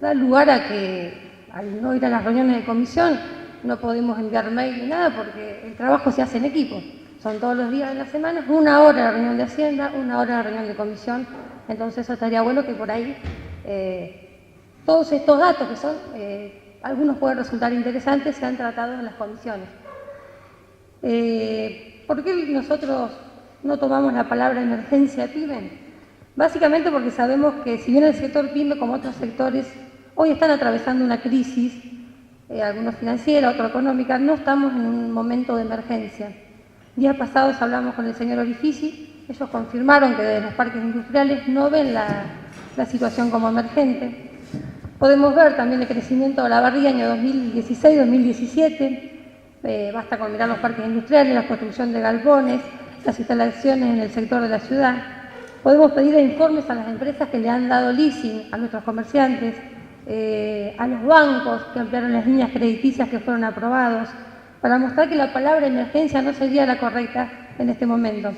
da lugar a que al no ir a las reuniones de comisión no podemos enviar mail ni nada, porque el trabajo se hace en equipo. Son todos los días de la semana, 1 hora la reunión de Hacienda, 1 hora la reunión de comisión. Entonces eso estaría bueno que por ahí todos estos datos que son, algunos pueden resultar interesantes, sean tratados en las comisiones. ¿Por qué nosotros no tomamos la palabra emergencia PYME? Básicamente porque sabemos que si bien el sector PYME como otros sectores hoy están atravesando una crisis, algunos financiera, otros económica. No estamos en un momento de emergencia. Días pasados hablamos con el señor Orifici, ellos confirmaron que desde los parques industriales no ven la situación como emergente. Podemos ver también el crecimiento de la barriga año 2016-2017, basta con mirar los parques industriales, la construcción de galpones, las instalaciones en el sector de la ciudad. Podemos pedir informes a las empresas que le han dado leasing a nuestros comerciantes, a los bancos que ampliaron las líneas crediticias que fueron aprobados, para mostrar que la palabra emergencia no sería la correcta en este momento.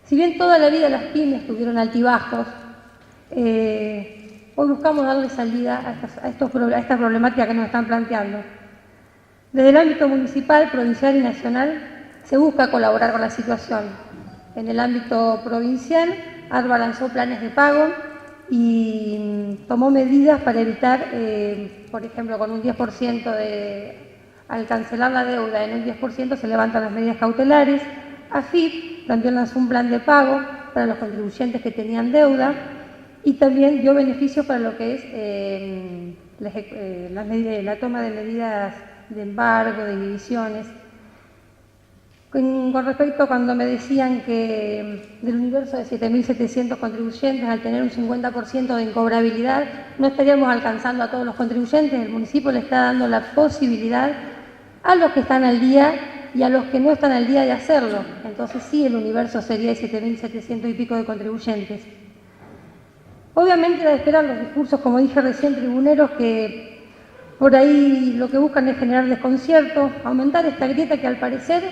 Si bien toda la vida las pymes tuvieron altibajos, hoy buscamos darle salida a esta problemática que nos están planteando. Desde el ámbito municipal, provincial y nacional se busca colaborar con la situación. En el ámbito provincial, ARBA lanzó planes de pago y tomó medidas para evitar, por ejemplo, con un 10% al cancelar la deuda en un 10% se levantan las medidas cautelares. AFIP también lanzó un plan de pago para los contribuyentes que tenían deuda y también dio beneficios para lo que es la toma de medidas de embargo, de inhibiciones. Con respecto a cuando me decían que del universo de 7.700 contribuyentes, al tener un 50% de incobrabilidad, no estaríamos alcanzando a todos los contribuyentes. El municipio le está dando la posibilidad a los que están al día y a los que no están al día de hacerlo. Entonces sí, el universo sería de 7.700 y pico de contribuyentes. Obviamente la esperan los discursos, como dije recién, tribuneros que por ahí lo que buscan es generar desconcierto, aumentar esta grieta que al parecer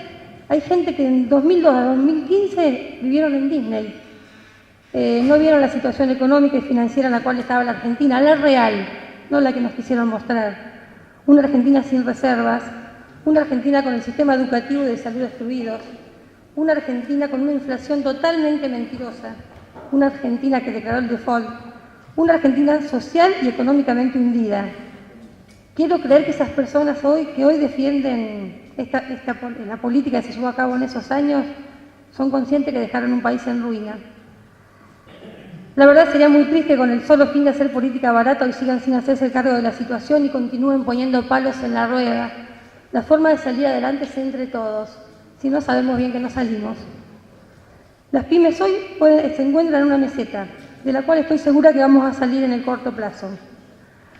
hay gente que en 2002 a 2015 vivieron en Disney. No vieron la situación económica y financiera en la cual estaba la Argentina, la real, no la que nos quisieron mostrar. Una Argentina sin reservas, una Argentina con el sistema educativo y de salud destruidos, una Argentina con una inflación totalmente mentirosa, una Argentina que declaró el default, una Argentina social y económicamente hundida. Quiero creer que esas personas que hoy defienden la política que se llevó a cabo en esos años son conscientes que dejaron un país en ruina. La verdad sería muy triste con el solo fin de hacer política barata y sigan sin hacerse el cargo de la situación y continúen poniendo palos en la rueda. La forma de salir adelante es entre todos, si no sabemos bien que no salimos. Las pymes hoy se encuentran en una meseta, de la cual estoy segura que vamos a salir en el corto plazo.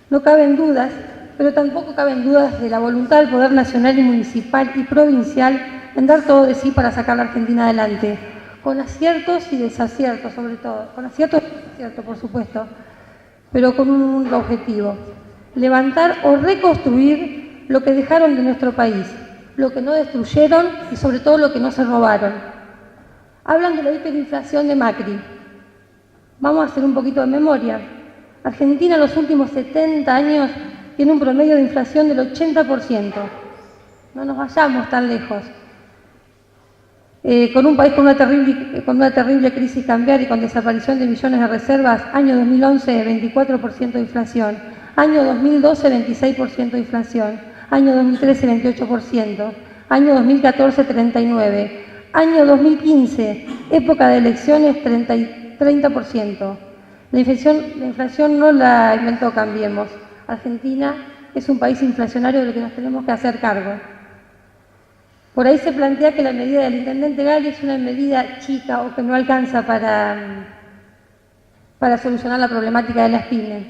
No caben dudas, pero tampoco caben dudas de la voluntad del Poder Nacional y Municipal y Provincial en dar todo de sí para sacar a la Argentina adelante, con aciertos y desaciertos sobre todo, con aciertos y desaciertos por supuesto, pero con un único objetivo: levantar o reconstruir lo que dejaron de nuestro país, lo que no destruyeron y sobre todo lo que no se robaron. Hablan de la hiperinflación de Macri. Vamos a hacer un poquito de memoria. Argentina en los últimos 70 años tiene un promedio de inflación del 80%. No nos vayamos tan lejos. Con un país con una terrible crisis cambiaria y con desaparición de millones de reservas, año 2011, 24% de inflación, año 2012, 26% de inflación, año 2013, 28%, año 2014, 39%, año 2015, época de elecciones, 30%. La inflación no la inventó Cambiemos. Argentina es un país inflacionario del que nos tenemos que hacer cargo. Por ahí se plantea que la medida del intendente Gali es una medida chica o que no alcanza para solucionar la problemática de las pymes.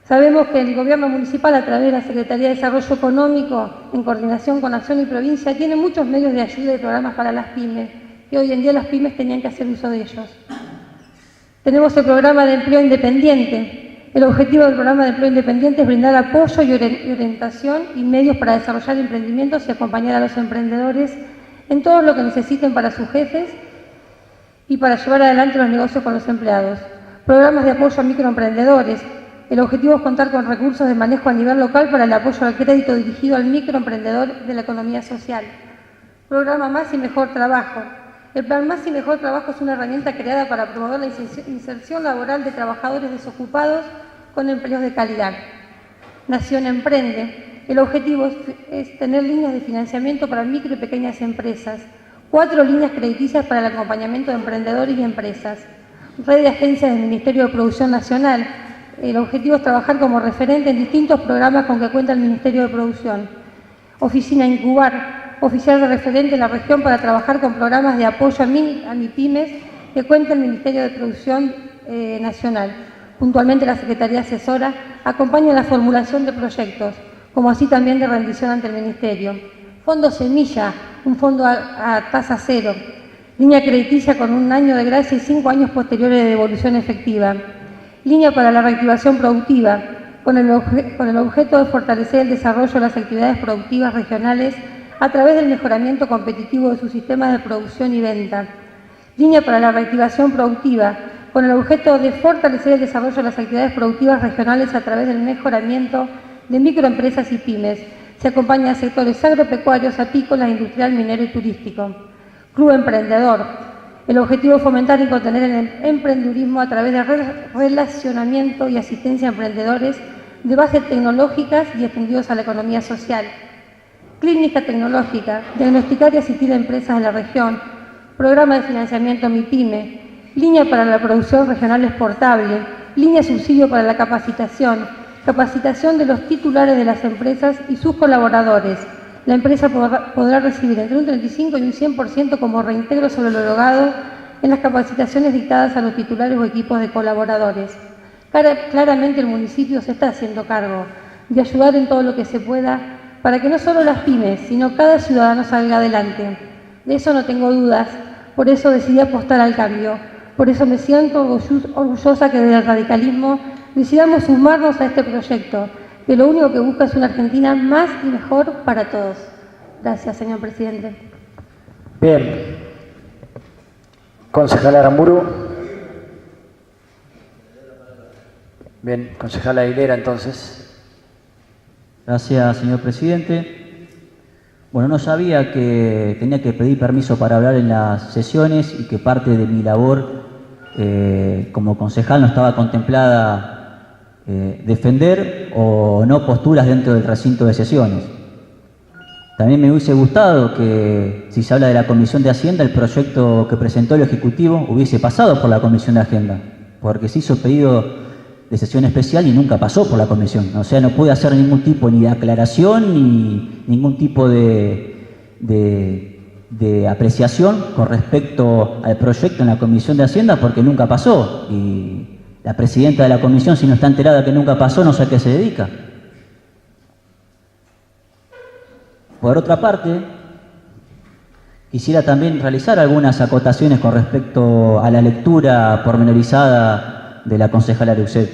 Sabemos que el gobierno municipal, a través de la Secretaría de Desarrollo Económico, en coordinación con Nación y Provincia, tiene muchos medios de ayuda y programas para las pymes, que hoy en día las pymes tenían que hacer uso de ellos. Tenemos el programa de empleo independiente. El objetivo del programa de empleo independiente es brindar apoyo y orientación y medios para desarrollar emprendimientos y acompañar a los emprendedores en todo lo que necesiten para sus jefes y para llevar adelante los negocios con los empleados. Programas de apoyo a microemprendedores. El objetivo es contar con recursos de manejo a nivel local para el apoyo al crédito dirigido al microemprendedor de la economía social. Programa Más y Mejor Trabajo. El Plan Más y Mejor Trabajo es una herramienta creada para promover la inserción laboral de trabajadores desocupados con empleos de calidad. Nación Emprende. El objetivo es tener líneas de financiamiento para micro y pequeñas empresas. 4 líneas crediticias para el acompañamiento de emprendedores y empresas. Red de agencias del Ministerio de Producción Nacional. El objetivo es trabajar como referente en distintos programas con que cuenta el Ministerio de Producción. Oficina Incubar, oficial de referente en la región para trabajar con programas de apoyo a MIPYMES que cuenta el Ministerio de Producción Nacional. Puntualmente la Secretaría Asesora acompaña la formulación de proyectos, como así también de rendición ante el Ministerio. Fondo Semilla, un fondo a tasa cero. Línea crediticia con 1 año de gracia y 5 años posteriores de devolución efectiva. Línea para la reactivación productiva, con el objeto de fortalecer el desarrollo de las actividades productivas regionales a través del mejoramiento competitivo de sus sistemas de producción y venta. Línea para la reactivación productiva, con el objeto de fortalecer el desarrollo de las actividades productivas regionales a través del mejoramiento de microempresas y pymes. Se acompaña a sectores agropecuarios, apícolas, industrial, minero y turístico. Club Emprendedor. El objetivo es fomentar y contener el emprendedurismo a través de relacionamiento y asistencia a emprendedores de base tecnológicas y extendidos a la economía social. Clínica tecnológica. Diagnosticar y asistir a empresas de la región. Programa de financiamiento MIPYME. Línea para la producción regional exportable. Línea subsidio para la capacitación. Capacitación de los titulares de las empresas y sus colaboradores. La empresa podrá recibir entre un 35 y un 100% como reintegro sobre lo erogado en las capacitaciones dictadas a los titulares o equipos de colaboradores. Claramente el municipio se está haciendo cargo de ayudar en todo lo que se pueda para que no solo las pymes, sino cada ciudadano salga adelante. De eso no tengo dudas, por eso decidí apostar al cambio. Por eso me siento orgullosa que desde el radicalismo decidamos sumarnos a este proyecto, que lo único que busca es una Argentina más y mejor para todos. Gracias, señor presidente. Bien. Concejal Aramburu. Bien, concejal Aguilera, entonces. Gracias, señor presidente. Bueno, no sabía que tenía que pedir permiso para hablar en las sesiones y que parte de mi labor como concejal no estaba contemplada defender o no posturas dentro del recinto de sesiones. También me hubiese gustado que, si se habla de la Comisión de Hacienda, el proyecto que presentó el Ejecutivo hubiese pasado por la Comisión de Hacienda, porque se hizo pedido de sesión especial y nunca pasó por la Comisión. O sea, no pude hacer ningún tipo ni de aclaración ni ningún tipo de apreciación con respecto al proyecto en la Comisión de Hacienda, porque nunca pasó. Y la presidenta de la comisión, si no está enterada que nunca pasó, no sé a qué se dedica. Por otra parte, quisiera también realizar algunas acotaciones con respecto a la lectura pormenorizada de la concejala Arucet.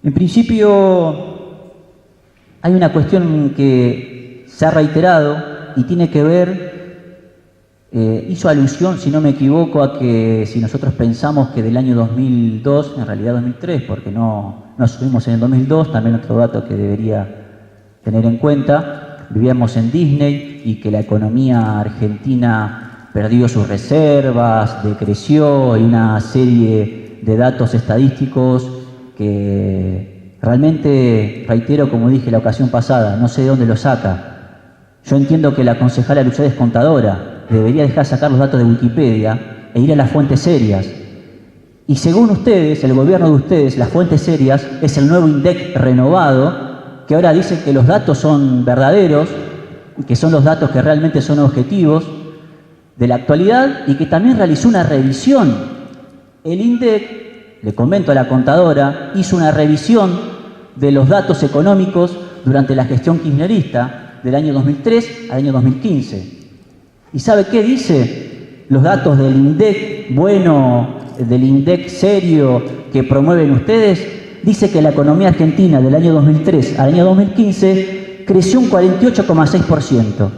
En principio, hay una cuestión que se ha reiterado y tiene que ver, hizo alusión, si no me equivoco, a que si nosotros pensamos que del año 2002, en realidad 2003, porque no estuvimos en el 2002, también otro dato que debería tener en cuenta, vivíamos en Disney y que la economía argentina perdió sus reservas, decreció, y una serie de datos estadísticos que realmente, reitero, como dije la ocasión pasada, no sé de dónde lo saca. Yo entiendo que la concejala Lucet es contadora, debería dejar sacar los datos de Wikipedia e ir a las fuentes serias. Y según ustedes, el gobierno de ustedes, las fuentes serias es el nuevo INDEC renovado, que ahora dice que los datos son verdaderos, que son los datos que realmente son objetivos de la actualidad, y que también realizó una revisión. El INDEC, le comento a la contadora, hizo una revisión de los datos económicos durante la gestión kirchnerista del año 2003 al año 2015. ¿Y sabe qué dice? Los datos del INDEC bueno, del INDEC serio que promueven ustedes, dice que la economía argentina del año 2003 al año 2015 creció un 48,6%.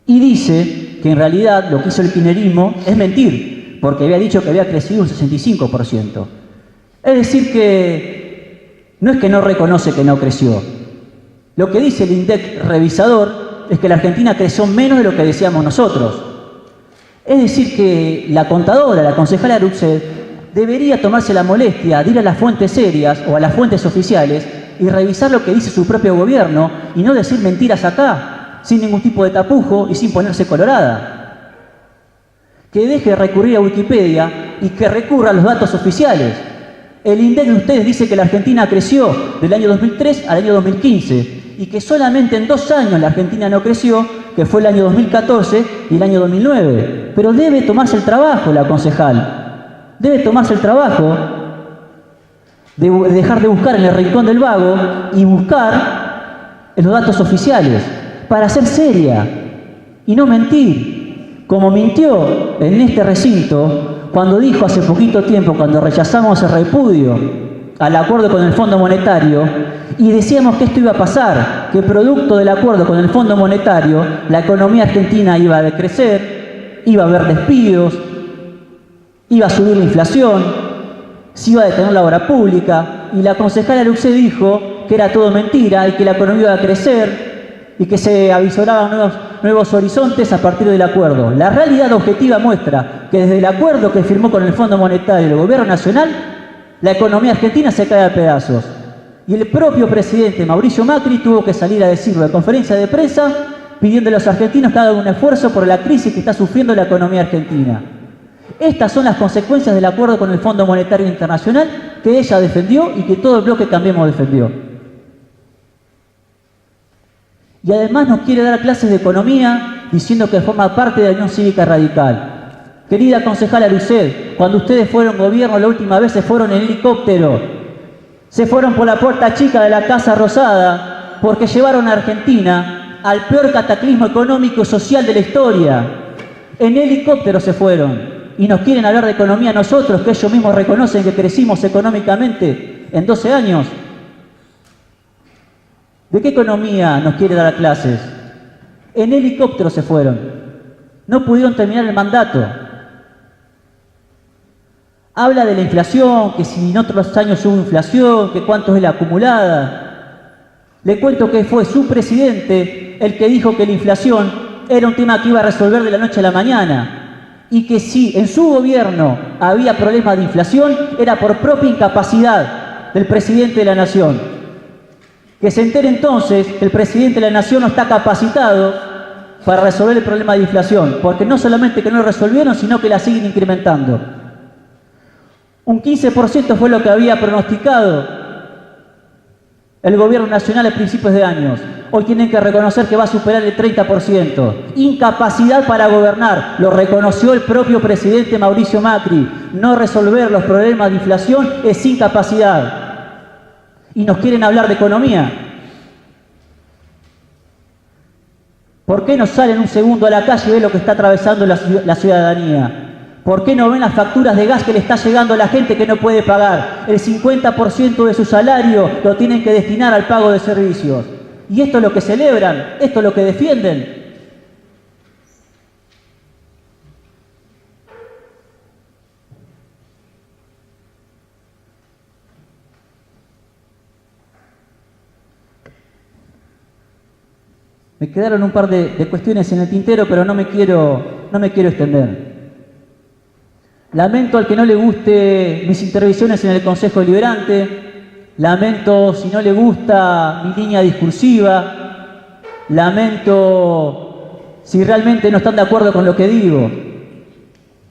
Y dice que en realidad lo que hizo el kirchnerismo es mentir, porque había dicho que había crecido un 65%. Es decir que no es que no reconoce que no creció. Lo que dice el INDEC revisador es que la Argentina creció menos de lo que decíamos nosotros. Es decir que la contadora, la concejala Arucet, debería tomarse la molestia de ir a las fuentes serias o a las fuentes oficiales y revisar lo que dice su propio gobierno y no decir mentiras acá, sin ningún tipo de tapujo y sin ponerse colorada. Que deje de recurrir a Wikipedia y que recurra a los datos oficiales. El INDEC de ustedes dice que la Argentina creció del año 2003 al año 2015 y que solamente en 2 años la Argentina no creció, que fue el año 2014 y el año 2009. Pero debe tomarse el trabajo la concejal, debe tomarse el trabajo de dejar de buscar en el rincón del vago y buscar en los datos oficiales para ser seria y no mentir, como mintió en este recinto cuando dijo hace poquito tiempo, cuando rechazamos el repudio al acuerdo con el Fondo Monetario y decíamos que esto iba a pasar, que producto del acuerdo con el Fondo Monetario la economía argentina iba a decrecer, iba a haber despidos, iba a subir la inflación, se iba a detener la obra pública, y la concejala Luxé dijo que era todo mentira y que la economía iba a crecer y que se avisoraban nuevos horizontes a partir del acuerdo. La realidad objetiva muestra que desde el acuerdo que firmó con el Fondo Monetario y el Gobierno Nacional, la economía argentina se cae a pedazos. Y el propio presidente Mauricio Macri tuvo que salir a decirlo en conferencia de prensa, pidiendo a los argentinos que hagan un esfuerzo por la crisis que está sufriendo la economía argentina. Estas son las consecuencias del acuerdo con el Fondo Monetario Internacional que ella defendió y que todo el bloque Cambiemos defendió. Y además nos quiere dar clases de economía diciendo que forma parte de la Unión Cívica Radical. Querida concejala Lucet, cuando ustedes fueron gobierno la última vez se fueron en helicóptero, se fueron por la puerta chica de la Casa Rosada porque llevaron a Argentina al peor cataclismo económico y social de la historia. En helicóptero se fueron. Y nos quieren hablar de economía a nosotros, que ellos mismos reconocen que crecimos económicamente en 12 años. ¿De qué economía nos quiere dar clases? En helicóptero se fueron. No pudieron terminar el mandato. Habla de la inflación, que si en otros años hubo inflación, que cuánto es la acumulada. Le cuento que fue su presidente el que dijo que la inflación era un tema que iba a resolver de la noche a la mañana. Y que si en su gobierno había problemas de inflación, era por propia incapacidad del presidente de la Nación. Que se entere entonces que el presidente de la Nación no está capacitado para resolver el problema de inflación, porque no solamente que no lo resolvieron, sino que la siguen incrementando. Un 15% fue lo que había pronosticado el gobierno nacional a principios de años. Hoy tienen que reconocer que va a superar el 30%. Incapacidad para gobernar, lo reconoció el propio presidente Mauricio Macri. No resolver los problemas de inflación es incapacidad. Y nos quieren hablar de economía. ¿Por qué no salen un segundo a la calle y ven lo que está atravesando la ciudadanía? ¿Por qué no ven las facturas de gas que le está llegando a la gente que no puede pagar? El 50% de su salario lo tienen que destinar al pago de servicios. ¿Y esto es lo que celebran? ¿Esto es lo que defienden? Me quedaron un par de cuestiones en el tintero, pero no me quiero extender. Lamento al que no le guste mis intervenciones en el Consejo Deliberante. Lamento si no le gusta mi línea discursiva. Lamento si realmente no están de acuerdo con lo que digo.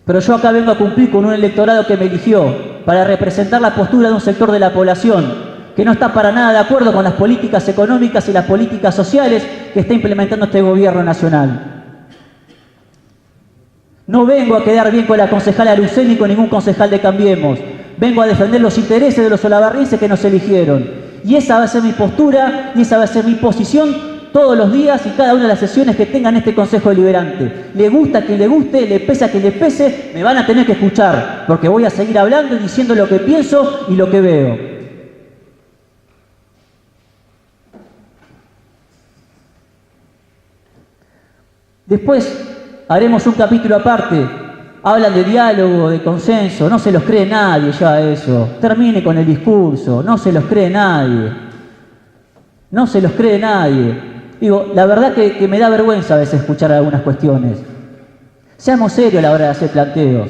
Pero yo acá vengo a cumplir con un electorado que me eligió para representar la postura de un sector de la población que no está para nada de acuerdo con las políticas económicas y las políticas sociales que está implementando este gobierno nacional. No vengo a quedar bien con la concejala Lucet ni con ningún concejal de Cambiemos. Vengo a defender los intereses de los olavarrienses que nos eligieron. Y esa va a ser mi postura y esa va a ser mi posición todos los días y cada una de las sesiones que tengan este Consejo Deliberante. Le gusta a quien le guste, le pese a quien le pese, me van a tener que escuchar, porque voy a seguir hablando y diciendo lo que pienso y lo que veo. Después haremos un capítulo aparte. Hablan de diálogo, de consenso. No se los cree nadie ya eso. Termine con el discurso. No se los cree nadie. No se los cree nadie. Digo, la verdad que me da vergüenza a veces escuchar algunas cuestiones. Seamos serios a la hora de hacer planteos.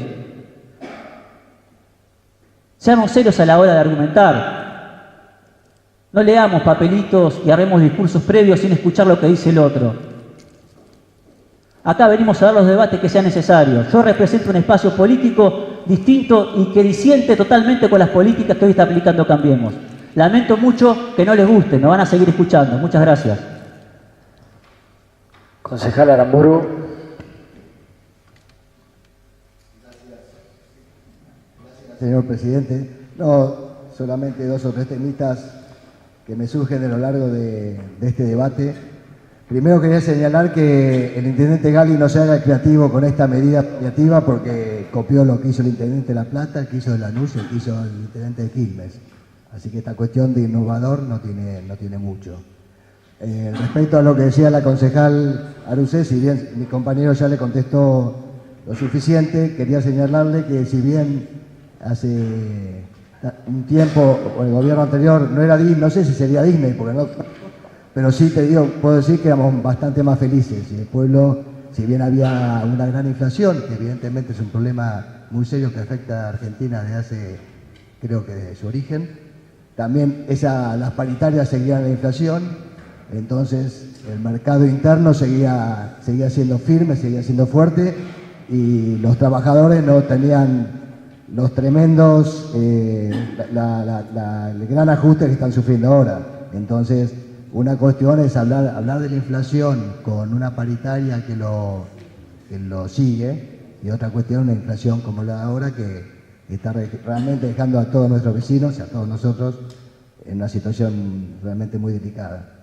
Seamos serios a la hora de argumentar. No leamos papelitos y haremos discursos previos sin escuchar lo que dice el otro. Acá venimos a dar los debates que sean necesarios. Yo represento un espacio político distinto y que disiente totalmente con las políticas que hoy está aplicando Cambiemos. Lamento mucho que no les guste, nos van a seguir escuchando. Muchas gracias. Concejal Aramburu. Señor presidente, no, solamente 2 o 3 temitas que me surgen a lo largo de este debate. Primero quería señalar que el intendente Gali no se haga creativo con esta medida creativa porque copió lo que hizo el intendente de La Plata, el que hizo de Lanús y el que hizo el intendente de Quilmes. Así que esta cuestión de innovador no tiene mucho. Respecto a lo que decía la concejal Arusé, si bien mi compañero ya le contestó lo suficiente, quería señalarle que si bien hace un tiempo, o el gobierno anterior, no era Disney, no sé si sería Disney, porque no, pero sí te digo, puedo decir que éramos bastante más felices. Y el pueblo, si bien había una gran inflación, que evidentemente es un problema muy serio que afecta a Argentina desde hace, creo que desde su origen, también las paritarias seguían la inflación, entonces el mercado interno seguía siendo firme, seguía siendo fuerte, y los trabajadores no tenían los tremendos, el gran ajuste que están sufriendo ahora. Entonces, una cuestión es hablar de la inflación con una paritaria que lo sigue, y otra cuestión una inflación como la de ahora que está realmente dejando a todos nuestros vecinos y a todos nosotros en una situación realmente muy delicada.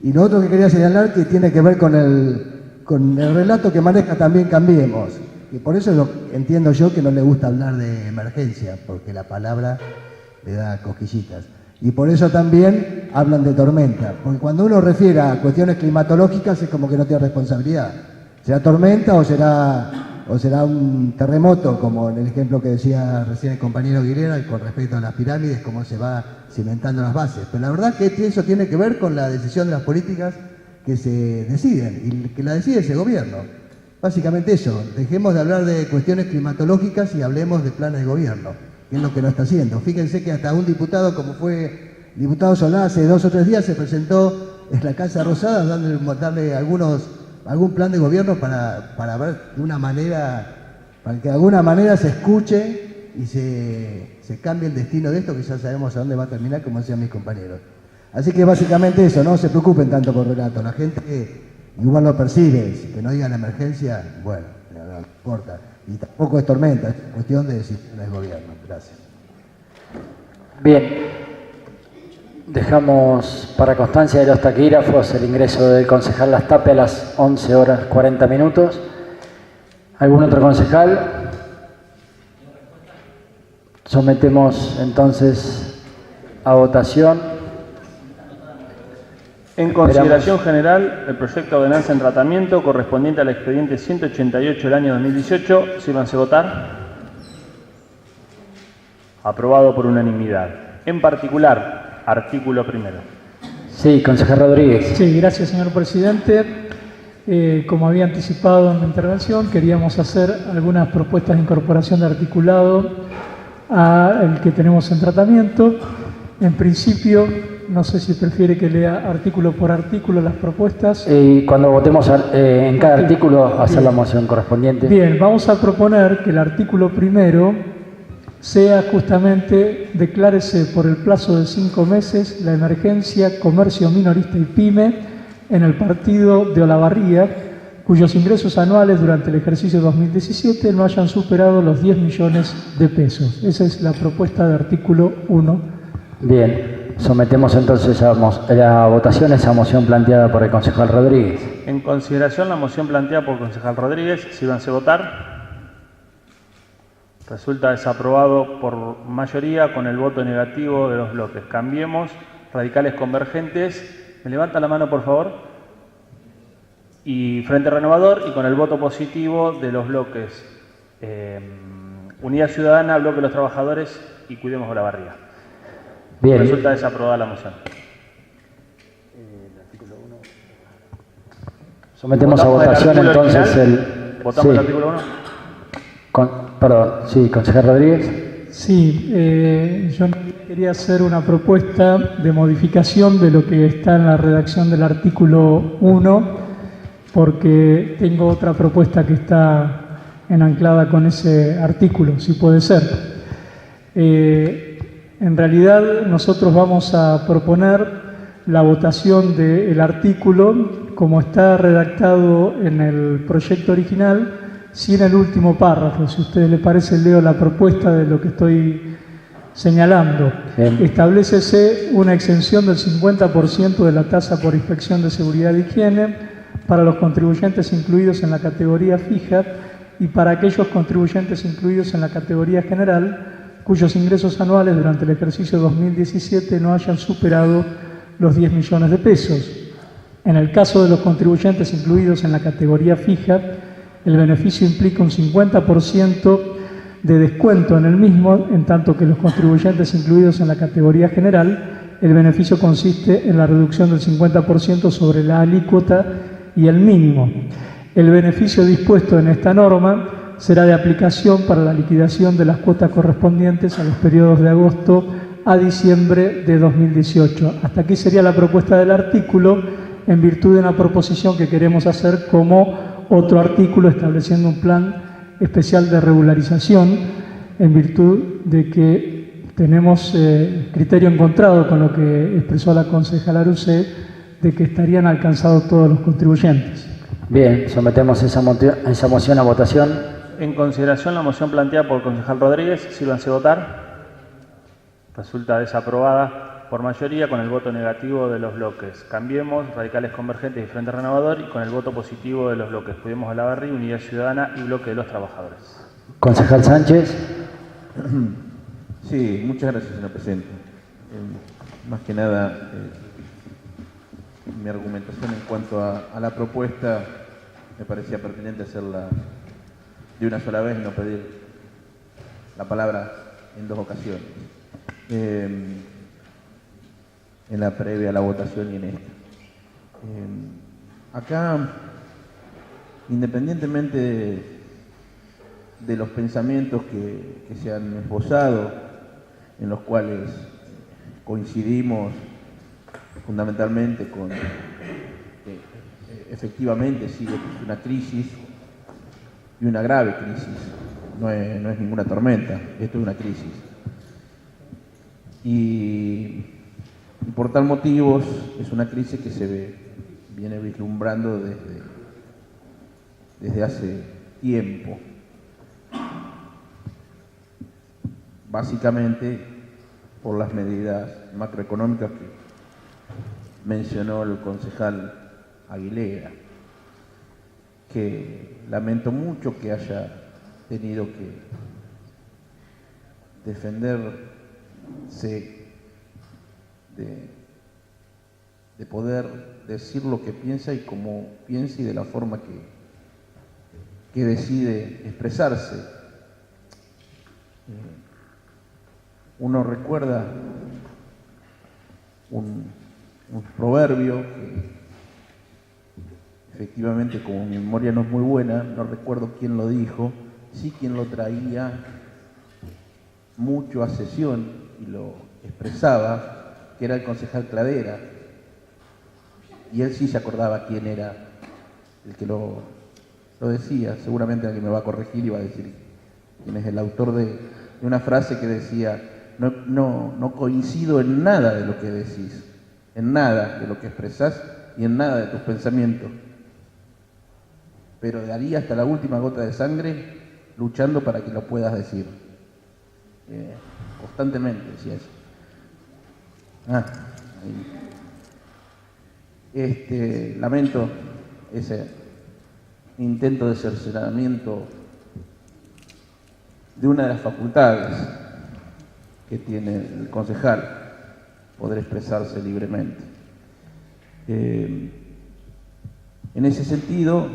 Y lo otro que quería señalar que tiene que ver con el relato que maneja también Cambiemos. Y por eso entiendo yo que no le gusta hablar de emergencia, porque la palabra le da cosquillitas. Y por eso también hablan de tormenta, porque cuando uno refiere a cuestiones climatológicas es como que no tiene responsabilidad. ¿Será tormenta o será un terremoto, como en el ejemplo que decía recién el compañero Aguilera con respecto a las pirámides, cómo se va cimentando las bases? Pero la verdad que eso tiene que ver con la decisión de las políticas que se deciden, y que la decide ese gobierno. Básicamente eso, dejemos de hablar de cuestiones climatológicas y hablemos de planes de gobierno, que es lo que no está haciendo. Fíjense que hasta un diputado, como fue el diputado Solá, hace 2 o 3 días se presentó en la Casa Rosada darle algún plan de gobierno para ver de una manera, para que de alguna manera se escuche y se cambie el destino de esto, que ya sabemos a dónde va a terminar, como decían mis compañeros. Así que básicamente eso, no se preocupen tanto por relato, la gente igual lo percibe, que no digan emergencia, bueno, no importa. Y tampoco es tormenta, es cuestión de decisiones del gobierno. Gracias. Bien, dejamos para constancia de los taquígrafos el ingreso del concejal Lastape a las 11:40. ¿Algún otro concejal? Sometemos entonces a votación. En consideración general, el proyecto de ordenanza en tratamiento correspondiente al expediente 188 del año 2018. Sírvanse votar. Aprobado por unanimidad. En particular, artículo primero. Sí, concejal Rodríguez. Sí, gracias, señor presidente. Como había anticipado en mi intervención, queríamos hacer algunas propuestas de incorporación de articulado al que tenemos en tratamiento. En principio, no sé si prefiere que lea artículo por artículo las propuestas. Y cuando votemos en cada artículo, hacer la moción correspondiente. Bien, vamos a proponer que el artículo primero sea justamente, declárese por el plazo de 5 meses la emergencia comercio minorista y pyme en el partido de Olavarría, cuyos ingresos anuales durante el ejercicio 2017 no hayan superado los 10 millones de pesos. Esa es la propuesta de artículo 1. Bien, sometemos entonces a la votación esa moción planteada por el concejal Rodríguez. En consideración la moción planteada por el concejal Rodríguez, sírvanse votar. Resulta desaprobado por mayoría con el voto negativo de los bloques Cambiemos, Radicales Convergentes. ¿Me levanta la mano, por favor? Y Frente Renovador, y con el voto positivo de los bloques Unidad Ciudadana, Bloque de los Trabajadores y Cuidemos Olavarría. Bien. Resulta desaprobada la moción. Sometemos a votación entonces ¿Votamos el artículo 1? Perdón, sí, concejal Rodríguez. Sí, yo quería hacer una propuesta de modificación de lo que está en la redacción del artículo 1, porque tengo otra propuesta que está anclada con ese artículo, si puede ser. En realidad nosotros vamos a proponer la votación del artículo como está redactado en el proyecto original, sin el último párrafo. Si a ustedes les parece, leo la propuesta de lo que estoy señalando. Establécese una exención del 50% de la tasa por inspección de seguridad e higiene para los contribuyentes incluidos en la categoría fija y para aquellos contribuyentes incluidos en la categoría general cuyos ingresos anuales durante el ejercicio 2017 no hayan superado los 10 millones de pesos. En el caso de los contribuyentes incluidos en la categoría fija, el beneficio implica un 50% de descuento en el mismo, en tanto que los contribuyentes incluidos en la categoría general, el beneficio consiste en la reducción del 50% sobre la alícuota y el mínimo. El beneficio dispuesto en esta norma será de aplicación para la liquidación de las cuotas correspondientes a los periodos de agosto a diciembre de 2018. Hasta aquí sería la propuesta del artículo, en virtud de una proposición que queremos hacer como otro artículo estableciendo un plan especial de regularización, en virtud de que tenemos criterio encontrado con lo que expresó la concejala Arusé, de que estarían alcanzados todos los contribuyentes. Bien, sometemos esa moción a votación. En consideración la moción planteada por el concejal Rodríguez, sírvanse votar. Resulta desaprobada por mayoría con el voto negativo de los bloques Cambiemos, Radicales Convergentes y Frente Renovador, y con el voto positivo de los bloques Cuidemos a la Barri, Unidad Ciudadana y Bloque de los Trabajadores. Concejal Sánchez. Sí, muchas gracias, señor presidente. Más que nada, mi argumentación en cuanto a la propuesta me parecía pertinente hacerla de una sola vez y no pedir la palabra en dos ocasiones. En la previa a la votación y en esta. Acá, independientemente de los pensamientos que se han esbozado, en los cuales coincidimos fundamentalmente con que efectivamente sigue una crisis y una grave crisis, no es ninguna tormenta, esto es una crisis. Y por tal motivo es una crisis que se viene vislumbrando desde hace tiempo. Básicamente por las medidas macroeconómicas que mencionó el concejal Aguilera, que lamento mucho que haya tenido que defenderse de poder decir lo que piensa y cómo piensa y de la forma que decide expresarse. Uno recuerda un proverbio que efectivamente, como mi memoria no es muy buena, no recuerdo quién lo dijo, sí quien lo traía mucho a sesión y lo expresaba, que era el concejal Cladera, y él sí se acordaba quién era el que lo decía. Seguramente alguien me va a corregir y va a decir quién es el autor de una frase que decía: no coincido en nada de lo que decís, en nada de lo que expresás y en nada de tus pensamientos, pero daría hasta la última gota de sangre luchando para que lo puedas decir. Constantemente decía eso. Lamento ese intento de cercenamiento de una de las facultades que tiene el concejal, poder expresarse libremente. En ese sentido,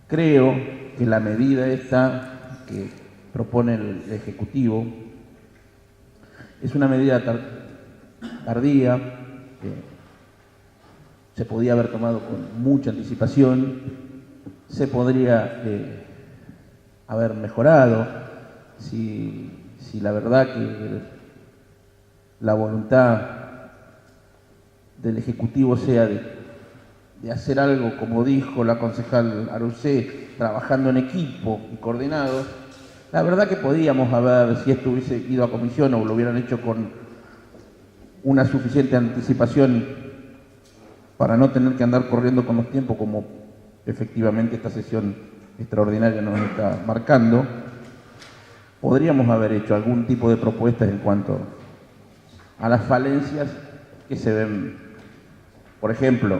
creo que la medida esta que propone el Ejecutivo es una medida tardía, que se podía haber tomado con mucha anticipación, se podría haber mejorado si la verdad que la voluntad del Ejecutivo sea de hacer algo, como dijo la concejal Arucé, trabajando en equipo y coordinado, la verdad que podíamos haber, si esto hubiese ido a comisión o lo hubieran hecho con una suficiente anticipación para no tener que andar corriendo con los tiempos como efectivamente esta sesión extraordinaria nos está marcando, podríamos haber hecho algún tipo de propuestas en cuanto a las falencias que se ven. Por ejemplo,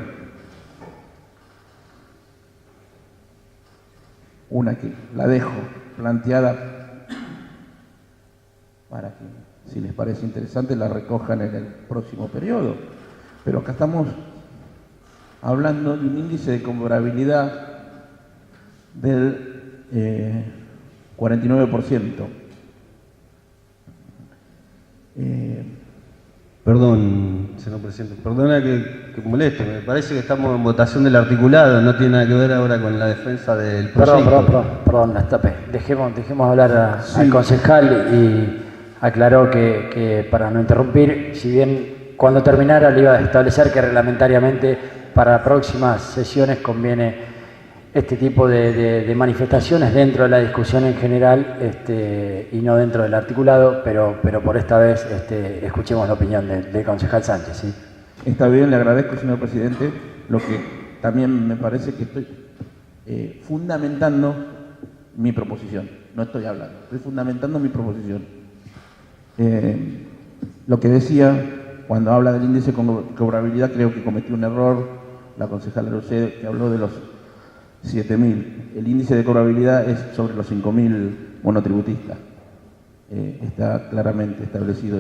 una que la dejo planteada para que, si les parece interesante, la recojan en el próximo periodo. Pero acá estamos hablando de un índice de cobrabilidad del 49%. Perdón, señor presidente, perdona que moleste, me parece que estamos en votación del articulado, no tiene nada que ver ahora con la defensa del proyecto. Perdón, Estape, dejemos hablar al concejal y aclaró que para no interrumpir, si bien cuando terminara le iba a establecer que reglamentariamente para próximas sesiones conviene este tipo de manifestaciones dentro de la discusión en general y no dentro del articulado, pero por esta vez escuchemos la opinión del concejal Sánchez. ¿Sí? Está bien, le agradezco, señor presidente, lo que también me parece que estoy fundamentando mi proposición, no estoy hablando, estoy fundamentando mi proposición. Lo que decía, cuando habla del índice de cobrabilidad, creo que cometí un error, la concejala Lucé, que habló de los 7.000. El índice de cobrabilidad es sobre los 5.000 monotributistas. Está claramente establecido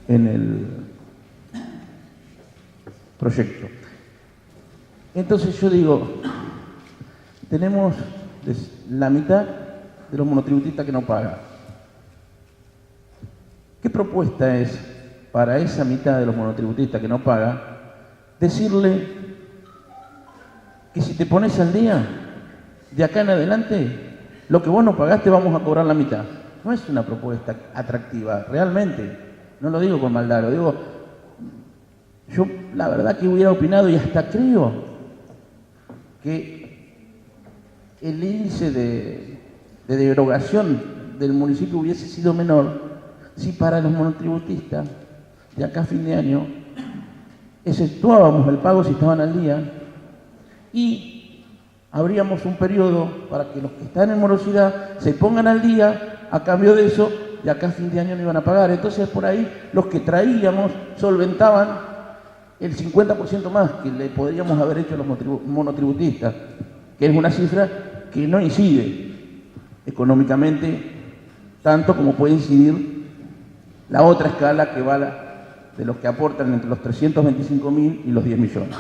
en el proyecto. Entonces yo digo, tenemos la mitad de los monotributistas que no pagan. ¿Qué propuesta es para esa mitad de los monotributistas que no pagan decirle que si te pones al día, de acá en adelante, lo que vos no pagaste vamos a cobrar la mitad? No es una propuesta atractiva, realmente. No lo digo con maldad, lo digo... Yo la verdad que hubiera opinado y hasta creo que el índice de derogación del municipio hubiese sido menor si para los monotributistas de acá a fin de año exceptuábamos el pago si estaban al día y abríamos un periodo para que los que están en morosidad se pongan al día, a cambio de eso, de acá a fin de año no iban a pagar. Entonces por ahí los que traíamos solventaban el 50% más que le podríamos haber hecho a los monotributistas, que es una cifra que no incide económicamente tanto como puede incidir la otra escala que va de los que aportan entre los 325.000 y los 10 millones.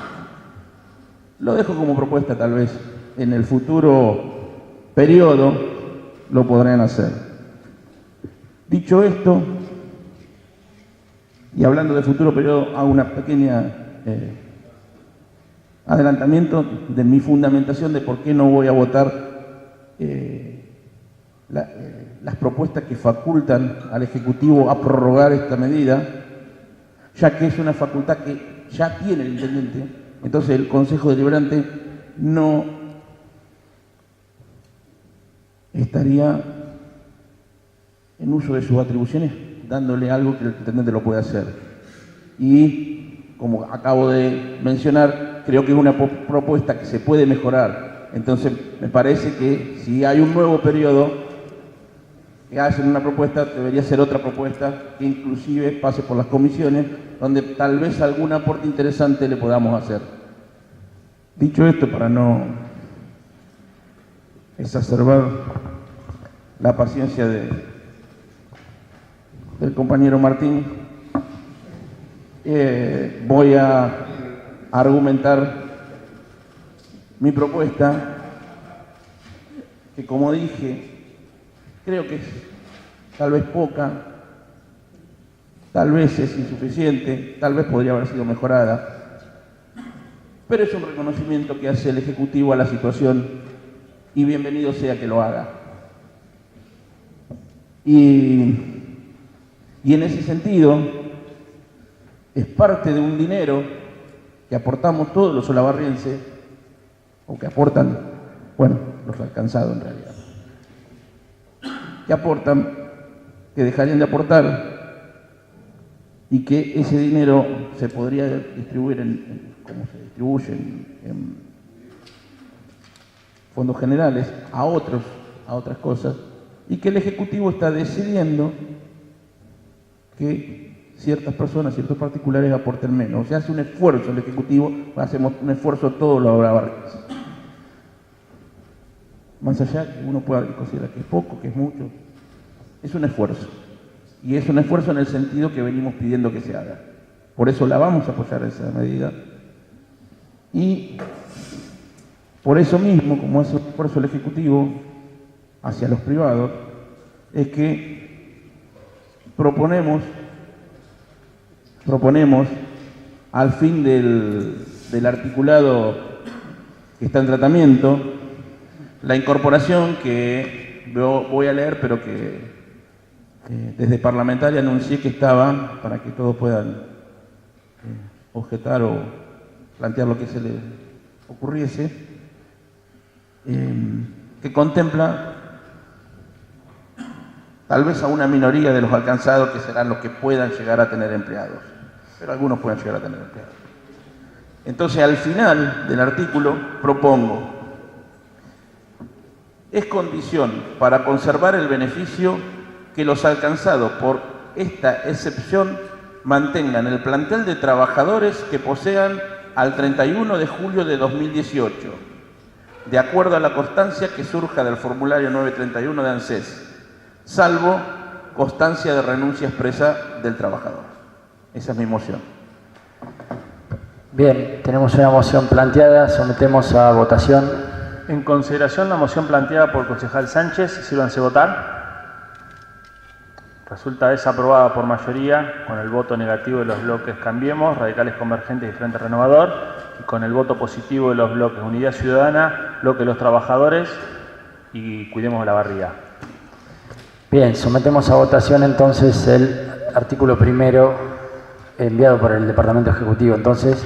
Lo dejo como propuesta, tal vez en el futuro periodo lo podrán hacer. Dicho esto, y hablando de futuro periodo, hago una pequeña adelantamiento de mi fundamentación de por qué no voy a votar las propuestas que facultan al Ejecutivo a prorrogar esta medida, ya que es una facultad que ya tiene el intendente. Entonces el Consejo Deliberante no estaría en uso de sus atribuciones dándole algo que el intendente lo puede hacer. Y, como acabo de mencionar, creo que es una propuesta que se puede mejorar. Entonces, me parece que si hay un nuevo periodo que hacen una propuesta, debería ser otra propuesta que inclusive pase por las comisiones, donde tal vez algún aporte interesante le podamos hacer. Dicho esto, para no exacerbar la paciencia del compañero Martín, voy a argumentar mi propuesta, que como dije, creo que es tal vez poca, tal vez es insuficiente, tal vez podría haber sido mejorada, pero es un reconocimiento que hace el Ejecutivo a la situación y bienvenido sea que lo haga. Y en ese sentido, es parte de un dinero que aportamos todos los olavarrienses, o que aportan, bueno, los alcanzados en realidad, que aportan, que dejarían de aportar, y que ese dinero se podría distribuir como se distribuye en fondos generales a otras cosas, y que el Ejecutivo está decidiendo que ciertas personas, ciertos particulares aporten menos. O sea, hace un esfuerzo el Ejecutivo, hacemos un esfuerzo todos los olavarrienses. Más allá que uno pueda considerar que es poco, que es mucho, es un esfuerzo. Y es un esfuerzo en el sentido que venimos pidiendo que se haga. Por eso la vamos a apoyar esa medida. Y por eso mismo, como es un esfuerzo el Ejecutivo hacia los privados, es que proponemos al fin del articulado que está en tratamiento, la incorporación que voy a leer, pero que desde parlamentaria anuncié que estaba, para que todos puedan objetar o plantear lo que se les ocurriese, que contempla tal vez a una minoría de los alcanzados, que serán los que puedan llegar a tener empleados, pero algunos pueden llegar a tener empleados. Entonces, al final del artículo propongo: es condición para conservar el beneficio que los alcanzados por esta excepción mantengan el plantel de trabajadores que posean al 31 de julio de 2018, de acuerdo a la constancia que surja del formulario 931 de ANSES, salvo constancia de renuncia expresa del trabajador. Esa es mi moción. Bien, tenemos una moción planteada, sometemos a votación. En consideración la moción planteada por el concejal Sánchez, sírvanse votar. Resulta desaprobada por mayoría, con el voto negativo de los bloques Cambiemos, Radicales Convergentes y Frente Renovador, y con el voto positivo de los bloques Unidad Ciudadana, Bloque de los Trabajadores y Cuidemos la Barriga. Bien, sometemos a votación entonces el artículo primero enviado por el Departamento Ejecutivo. Entonces,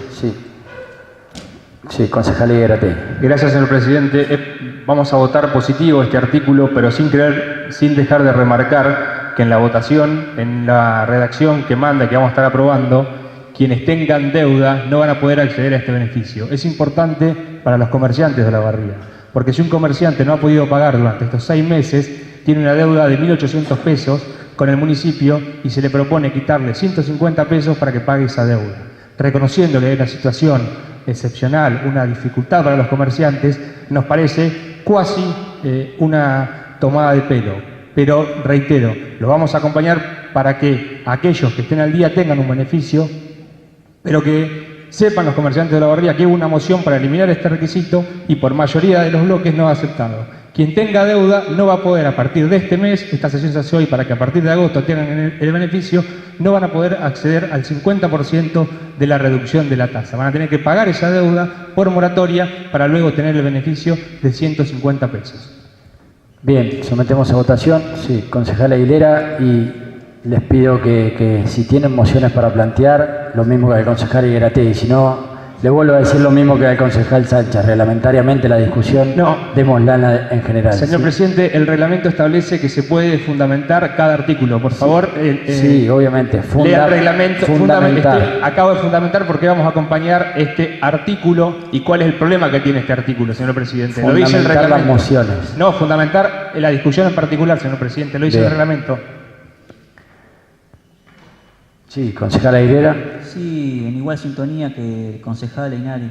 sí, concejal Iguarete. Gracias, señor presidente. Vamos a votar positivo este artículo, pero sin dejar de remarcar que en la votación, en la redacción que manda, que vamos a estar aprobando, quienes tengan deuda no van a poder acceder a este beneficio. Es importante para los comerciantes de la barriga, porque si un comerciante no ha podido pagar durante estos 6 meses, tiene una deuda de 1.800 pesos con el municipio y se le propone quitarle 150 pesos para que pague esa deuda. Reconociendo que hay una situación excepcional, una dificultad para los comerciantes, nos parece cuasi una tomada de pelo. Pero reitero, lo vamos a acompañar para que aquellos que estén al día tengan un beneficio, pero que sepan los comerciantes de la barriga que hubo una moción para eliminar este requisito y por mayoría de los bloques no ha aceptado. Quien tenga deuda no va a poder a partir de este mes, esta sesión se hace hoy para que a partir de agosto tengan el beneficio, no van a poder acceder al 50% de la reducción de la tasa. Van a tener que pagar esa deuda por moratoria para luego tener el beneficio de 150 pesos. Bien, sometemos a votación. Sí, concejal Aguilera, y les pido que si tienen mociones para plantear, lo mismo que el concejal Iguarete, y si no, le vuelvo a decir lo mismo que al concejal Sánchez. Reglamentariamente la discusión, démosla en general. Señor presidente, el reglamento establece que se puede fundamentar cada artículo. Por favor, sí, obviamente. Lea el reglamento. Acabo de fundamentar porque vamos a acompañar este artículo y cuál es el problema que tiene este artículo, señor presidente. Lo dice el reglamento. Las mociones. No, fundamentar la discusión en particular, señor presidente. Lo dice el reglamento. Sí, concejal Aguilera. Sí, en igual sintonía que el concejal Einari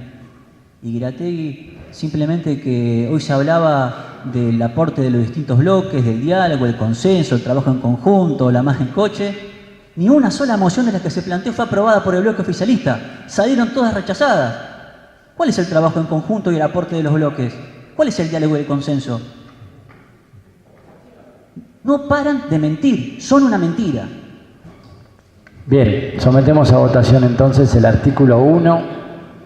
y Guirategui, simplemente que hoy se hablaba del aporte de los distintos bloques, del diálogo, el consenso, el trabajo en conjunto, la más en coche. Ni una sola moción de la que se planteó fue aprobada por el bloque oficialista. Salieron todas rechazadas. ¿Cuál es el trabajo en conjunto y el aporte de los bloques? ¿Cuál es el diálogo y el consenso? No paran de mentir, son una mentira. Bien, sometemos a votación entonces el artículo 1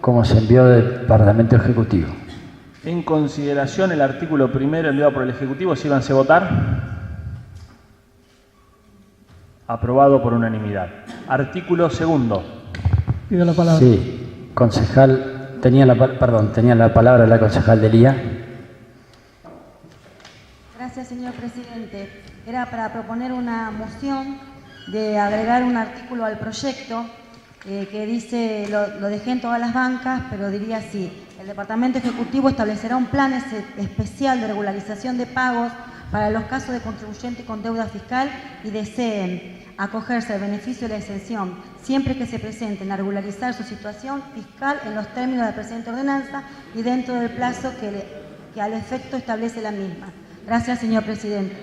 como se envió del Departamento Ejecutivo. En consideración el artículo primero enviado por el Ejecutivo, sírvanse votar. Aprobado por unanimidad. Artículo segundo. Pido la palabra. Sí. Concejal, tenía la palabra la concejal Delía. Gracias, señor presidente. Era para proponer una moción de agregar un artículo al proyecto que dice, lo dejé en todas las bancas, pero diría así: el Departamento Ejecutivo establecerá un plan especial de regularización de pagos para los casos de contribuyentes con deuda fiscal y deseen acogerse al beneficio de la exención, siempre que se presenten a regularizar su situación fiscal en los términos de la presente ordenanza y dentro del plazo que al efecto establece la misma. Gracias, señor presidente.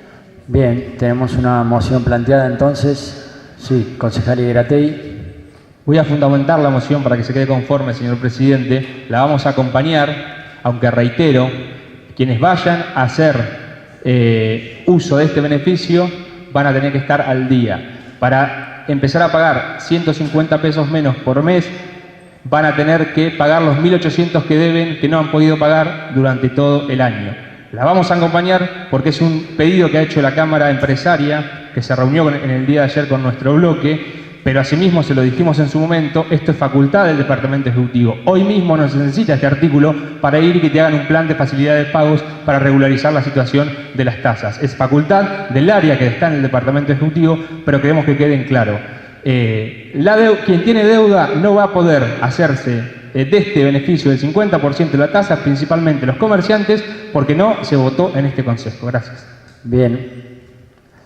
Bien, tenemos una moción planteada entonces. Sí, concejal Igueratey. Voy a fundamentar la moción para que se quede conforme, señor presidente. La vamos a acompañar, aunque reitero, quienes vayan a hacer uso de este beneficio van a tener que estar al día. Para empezar a pagar 150 pesos menos por mes, van a tener que pagar los 1.800 que deben, que no han podido pagar durante todo el año. La vamos a acompañar porque es un pedido que ha hecho la Cámara Empresaria, que se reunió en el día de ayer con nuestro bloque, pero asimismo se lo dijimos en su momento, esto es facultad del Departamento Ejecutivo. Hoy mismo no se necesita este artículo para ir y que te hagan un plan de facilidad de pagos para regularizar la situación de las tasas. Es facultad del área que está en el Departamento Ejecutivo, pero queremos que queden claro. Quien tiene deuda no va a poder hacerse de este beneficio del 50% de la tasa, principalmente los comerciantes, porque no se votó en este Consejo. Gracias. Bien.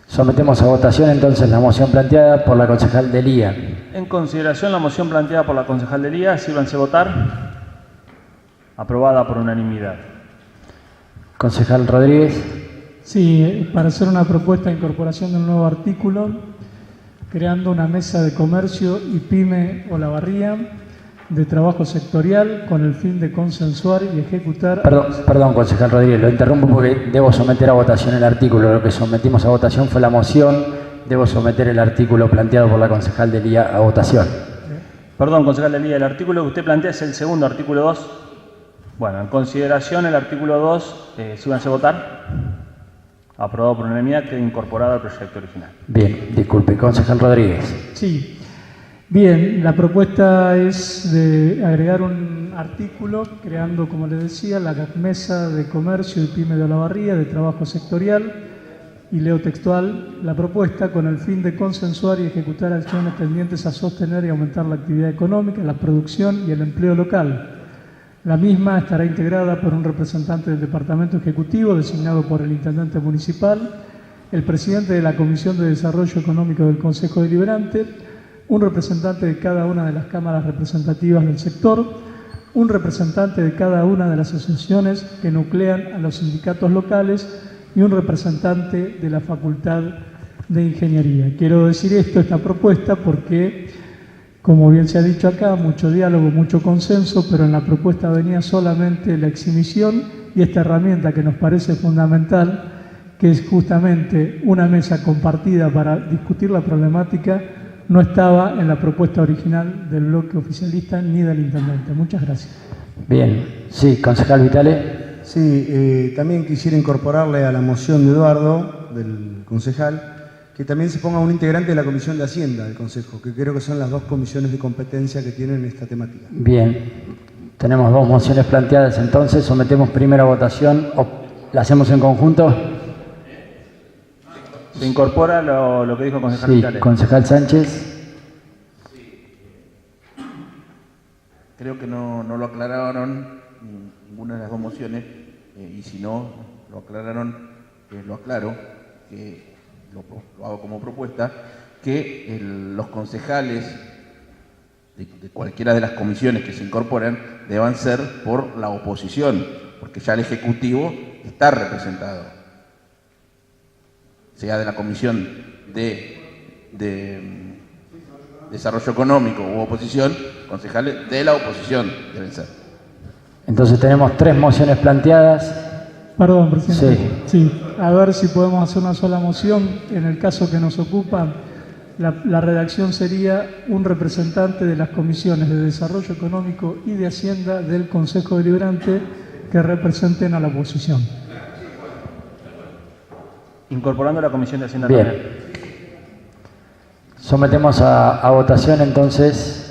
Sometemos a votación entonces la moción planteada por la concejal Delía. En consideración la moción planteada por la concejal Delía, sírvanse votar. Aprobada por unanimidad. Concejal Rodríguez. Sí, para hacer una propuesta de incorporación de un nuevo artículo, creando una mesa de comercio y pyme Olavarría de trabajo sectorial con el fin de consensuar y ejecutar... Perdón, concejal Rodríguez, lo interrumpo porque debo someter a votación el artículo. Lo que sometimos a votación fue la moción. Debo someter el artículo planteado por la concejal Delía a votación. Perdón, concejal Delía, el artículo que usted plantea es el segundo, artículo 2. Bueno, en consideración el artículo 2, síganse a votar. Aprobado por unanimidad, queda incorporado al proyecto original. Bien, disculpe, concejal Rodríguez. Sí. Bien, la propuesta es de agregar un artículo creando, como les decía, la mesa de comercio y pyme de Olavarría de trabajo sectorial, y leo textual la propuesta: con el fin de consensuar y ejecutar acciones tendientes a sostener y aumentar la actividad económica, la producción y el empleo local. La misma estará integrada por un representante del Departamento Ejecutivo designado por el Intendente Municipal, el presidente de la Comisión de Desarrollo Económico del Consejo Deliberante, un representante de cada una de las cámaras representativas del sector, un representante de cada una de las asociaciones que nuclean a los sindicatos locales y un representante de la Facultad de Ingeniería. Quiero decir esta propuesta, porque, como bien se ha dicho acá, mucho diálogo, mucho consenso, pero en la propuesta venía solamente la exhibición y esta herramienta que nos parece fundamental, que es justamente una mesa compartida para discutir la problemática, no estaba en la propuesta original del bloque oficialista ni del intendente. Muchas gracias. Bien. Sí, concejal Vitale. Sí, también quisiera incorporarle a la moción de Eduardo, del concejal, que también se ponga un integrante de la Comisión de Hacienda del Consejo, que creo que son las dos comisiones de competencia que tienen esta temática. Bien. Tenemos dos mociones planteadas, entonces sometemos primero a votación. ¿La hacemos en conjunto? Se incorpora lo que dijo el concejal Sí, Vitale. concejal Sánchez. Creo que no lo aclararon ninguna de las dos mociones, y si no lo aclararon, lo aclaro, que lo hago como propuesta, que los concejales de cualquiera de las comisiones que se incorporan deban ser por la oposición, porque ya el Ejecutivo está representado, sea de la Comisión de Desarrollo Económico u oposición, concejales de la oposición deben ser. Entonces tenemos tres mociones planteadas. Perdón, presidente. Sí. Sí, a ver si podemos hacer una sola moción. En el caso que nos ocupa, la redacción sería un representante de las comisiones de Desarrollo Económico y de Hacienda del Consejo Deliberante que representen a la oposición. Incorporando la Comisión de Hacienda Bien. también. Sometemos a votación entonces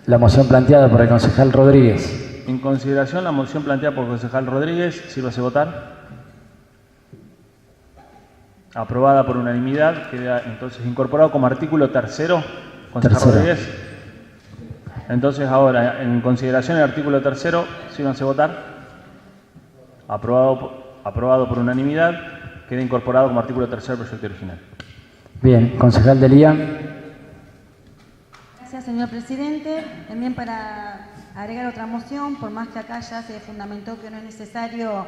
la moción planteada por el concejal Rodríguez. En consideración la moción planteada por el concejal Rodríguez, sírvase votar. Aprobada por unanimidad, queda entonces incorporado como artículo tercero, concejal Rodríguez. Entonces ahora, en consideración el artículo tercero, sírvanse votar. Aprobado por unanimidad, queda incorporado como artículo tercero del proyecto original. Bien, concejal Delía. Gracias, señor presidente. También para agregar otra moción, por más que acá ya se fundamentó que no es necesario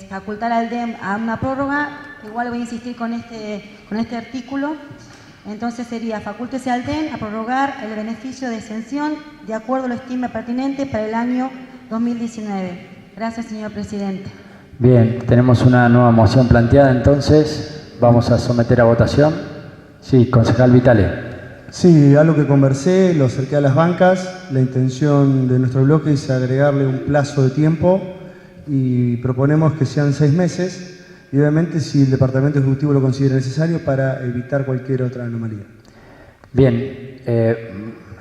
facultar al DEM a una prórroga, igual voy a insistir con este artículo. Entonces sería, facúltese al DEM a prorrogar el beneficio de exención de acuerdo a lo estime pertinente para el año 2019. Gracias, señor presidente. Bien, tenemos una nueva moción planteada, entonces vamos a someter a votación. Sí, concejal Vitale. Sí, algo que conversé, lo acerqué a las bancas. La intención de nuestro bloque es agregarle un plazo de tiempo y proponemos que sean 6 meses. Y obviamente si el Departamento Ejecutivo lo considera necesario para evitar cualquier otra anomalía. Bien,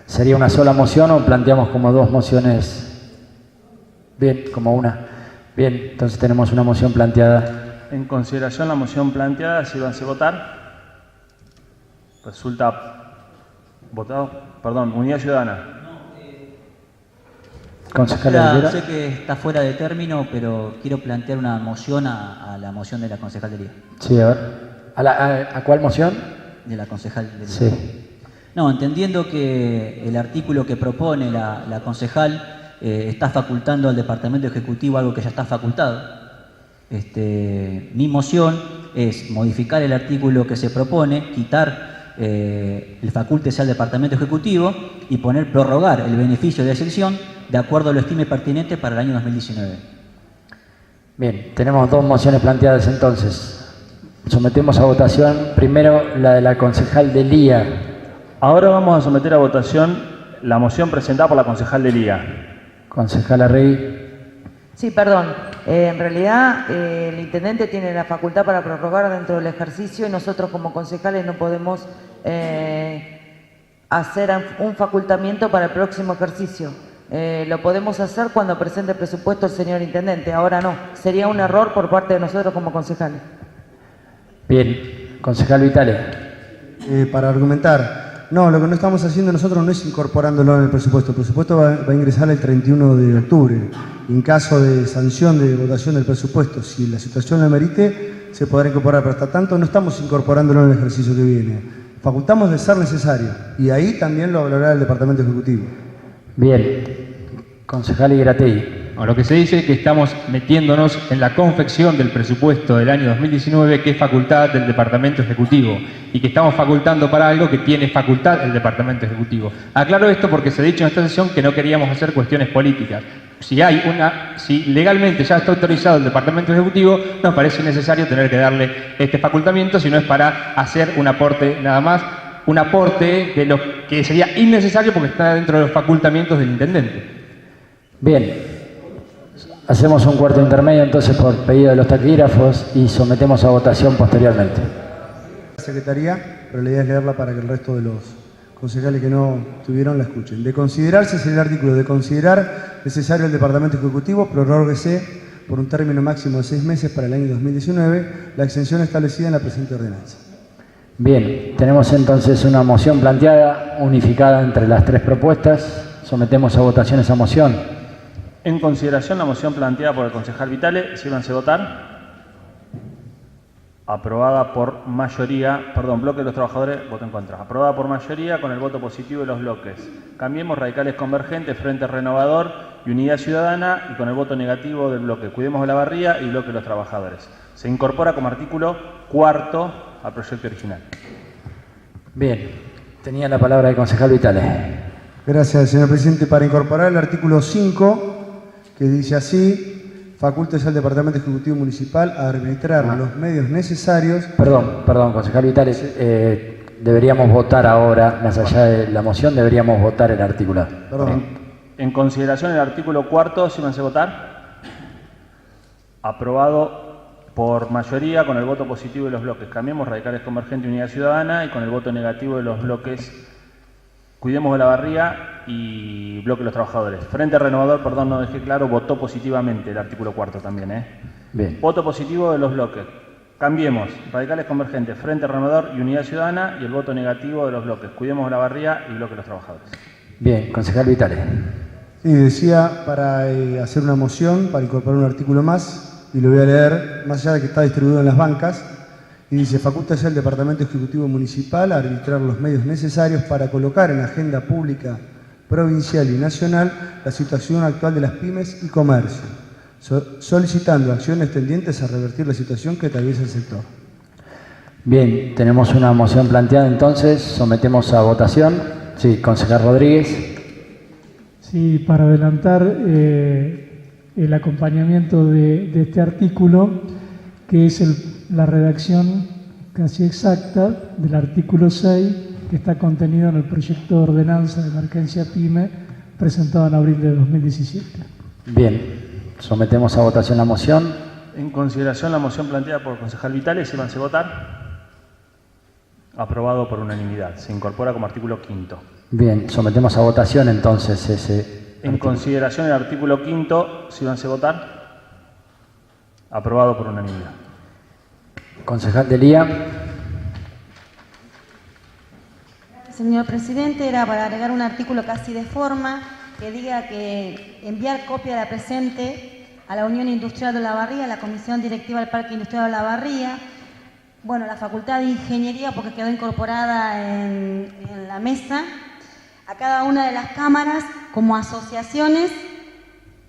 ¿sería una sola moción o planteamos como 2 mociones? Bien, como una. Bien, entonces tenemos una moción planteada. En consideración la moción planteada, sírvanse votar. Resulta votado. Perdón, Unidad Ciudadana. Concejal sé que está fuera de término, pero quiero plantear una moción a la moción de la concejal Delía. Sí, a ver. ¿A cuál moción? De la concejal Delía. Sí. No, entendiendo que el artículo que propone la concejal está facultando al Departamento Ejecutivo algo que ya está facultado. Mi moción es modificar el artículo que se propone, quitar el facúltese al Departamento Ejecutivo y prorrogar el beneficio de exención de acuerdo a lo estime pertinente para el año 2019. Bien, tenemos 2 mociones planteadas entonces. Sometemos a votación primero la de la concejal Delía. Ahora vamos a someter a votación la moción presentada por la concejal Delía. Concejal Arregui. Sí, perdón. En realidad el intendente tiene la facultad para prorrogar dentro del ejercicio y nosotros como concejales no podemos hacer un facultamiento para el próximo ejercicio. Lo podemos hacer cuando presente el presupuesto el señor intendente, ahora no. Sería un error por parte de nosotros como concejales. Bien, concejal Vitale. Para argumentar, no, lo que no estamos haciendo nosotros no es incorporándolo en el presupuesto. El presupuesto va a ingresar el 31 de octubre. En caso de sanción de votación del presupuesto, si la situación lo amerite, se podrá incorporar, pero hasta tanto no estamos incorporándolo en el ejercicio que viene. Facultamos de ser necesario y ahí también lo valorará el Departamento Ejecutivo. Bien, concejal Irategui. Lo que se dice es que estamos metiéndonos en la confección del presupuesto del año 2019, que es facultad del Departamento Ejecutivo, y que estamos facultando para algo que tiene facultad el Departamento Ejecutivo. Aclaro esto porque se ha dicho en esta sesión que no queríamos hacer cuestiones políticas. Si legalmente ya está autorizado el Departamento Ejecutivo, nos parece necesario tener que darle este facultamiento, si no es para hacer un aporte nada más, un aporte de lo que sería innecesario porque está dentro de los facultamientos del intendente. Bien. Hacemos un cuarto intermedio entonces por pedido de los taquígrafos y sometemos a votación posteriormente. Secretaría, pero la idea es leerla para que el resto de los concejales que no tuvieron la escuchen. De considerarse es el artículo de considerar necesario el Departamento Ejecutivo, prorróguese por un término máximo de 6 meses para el año 2019, la exención establecida en la presente ordenanza. Bien, tenemos entonces una moción planteada, unificada entre las 3 propuestas. Sometemos a votación esa moción. En consideración la moción planteada por el concejal Vitale, sírvanse votar. Aprobada por mayoría, bloque de los trabajadores, voto en contra. Aprobada por mayoría con el voto positivo de los bloques. Cambiemos, Radicales Convergentes, Frente Renovador y Unidad Ciudadana, y con el voto negativo del bloque Cuidemos la Barría y bloque de los trabajadores. Se incorpora como artículo 4 al proyecto original. Bien, tenía la palabra el concejal Vitale. Gracias, señor presidente. Para incorporar el artículo 5, que dice así: facultese al Departamento Ejecutivo Municipal a arbitrar los medios necesarios. Perdón, concejal Vitale, deberíamos votar ahora, más allá de la moción, deberíamos votar el artículo. Perdón. En consideración el artículo 4, sírvanse votar. Aprobado por mayoría con el voto positivo de los bloques. Cambiemos, Radicales Convergentes y Unidad Ciudadana, y con el voto negativo de los bloques Cuidemos de la Barría y Bloque de los Trabajadores. Frente Renovador, perdón, no dejé claro, votó positivamente el artículo 4 también. Bien. Voto positivo de los bloques. Cambiemos. Radicales Convergentes, Frente Renovador y Unidad Ciudadana, y el voto negativo de los bloques. Cuidemos de la Barría y Bloque de los Trabajadores. Bien, concejal Vitale. Sí, decía para hacer una moción, para incorporar un artículo más, y lo voy a leer, más allá de que está distribuido en las bancas, y dice: facultase al Departamento Ejecutivo Municipal a arbitrar los medios necesarios para colocar en la agenda pública provincial y nacional la situación actual de las pymes y comercio, solicitando acciones tendientes a revertir la situación que atraviesa el sector. Bien, tenemos una moción planteada entonces, sometemos a votación. Sí, concejal Rodríguez. Sí, para adelantar el acompañamiento de este artículo, que es la redacción casi exacta del artículo 6, que está contenido en el proyecto de ordenanza de emergencia PYME presentado en abril de 2017. Bien, sometemos a votación la moción. En consideración la moción planteada por el concejal Vitale, sírvanse votar. Aprobado por unanimidad. Se incorpora como artículo 5. Bien, sometemos a votación entonces ese. En consideración el artículo 5, sírvanse votar. Aprobado por unanimidad. Concejal Delía. Señor presidente, era para agregar un artículo casi de forma que diga que enviar copia de la presente a la Unión Industrial de La Barría, a la Comisión Directiva del Parque Industrial de La Barría, bueno, la Facultad de Ingeniería, porque quedó incorporada en la mesa, a cada una de las cámaras como asociaciones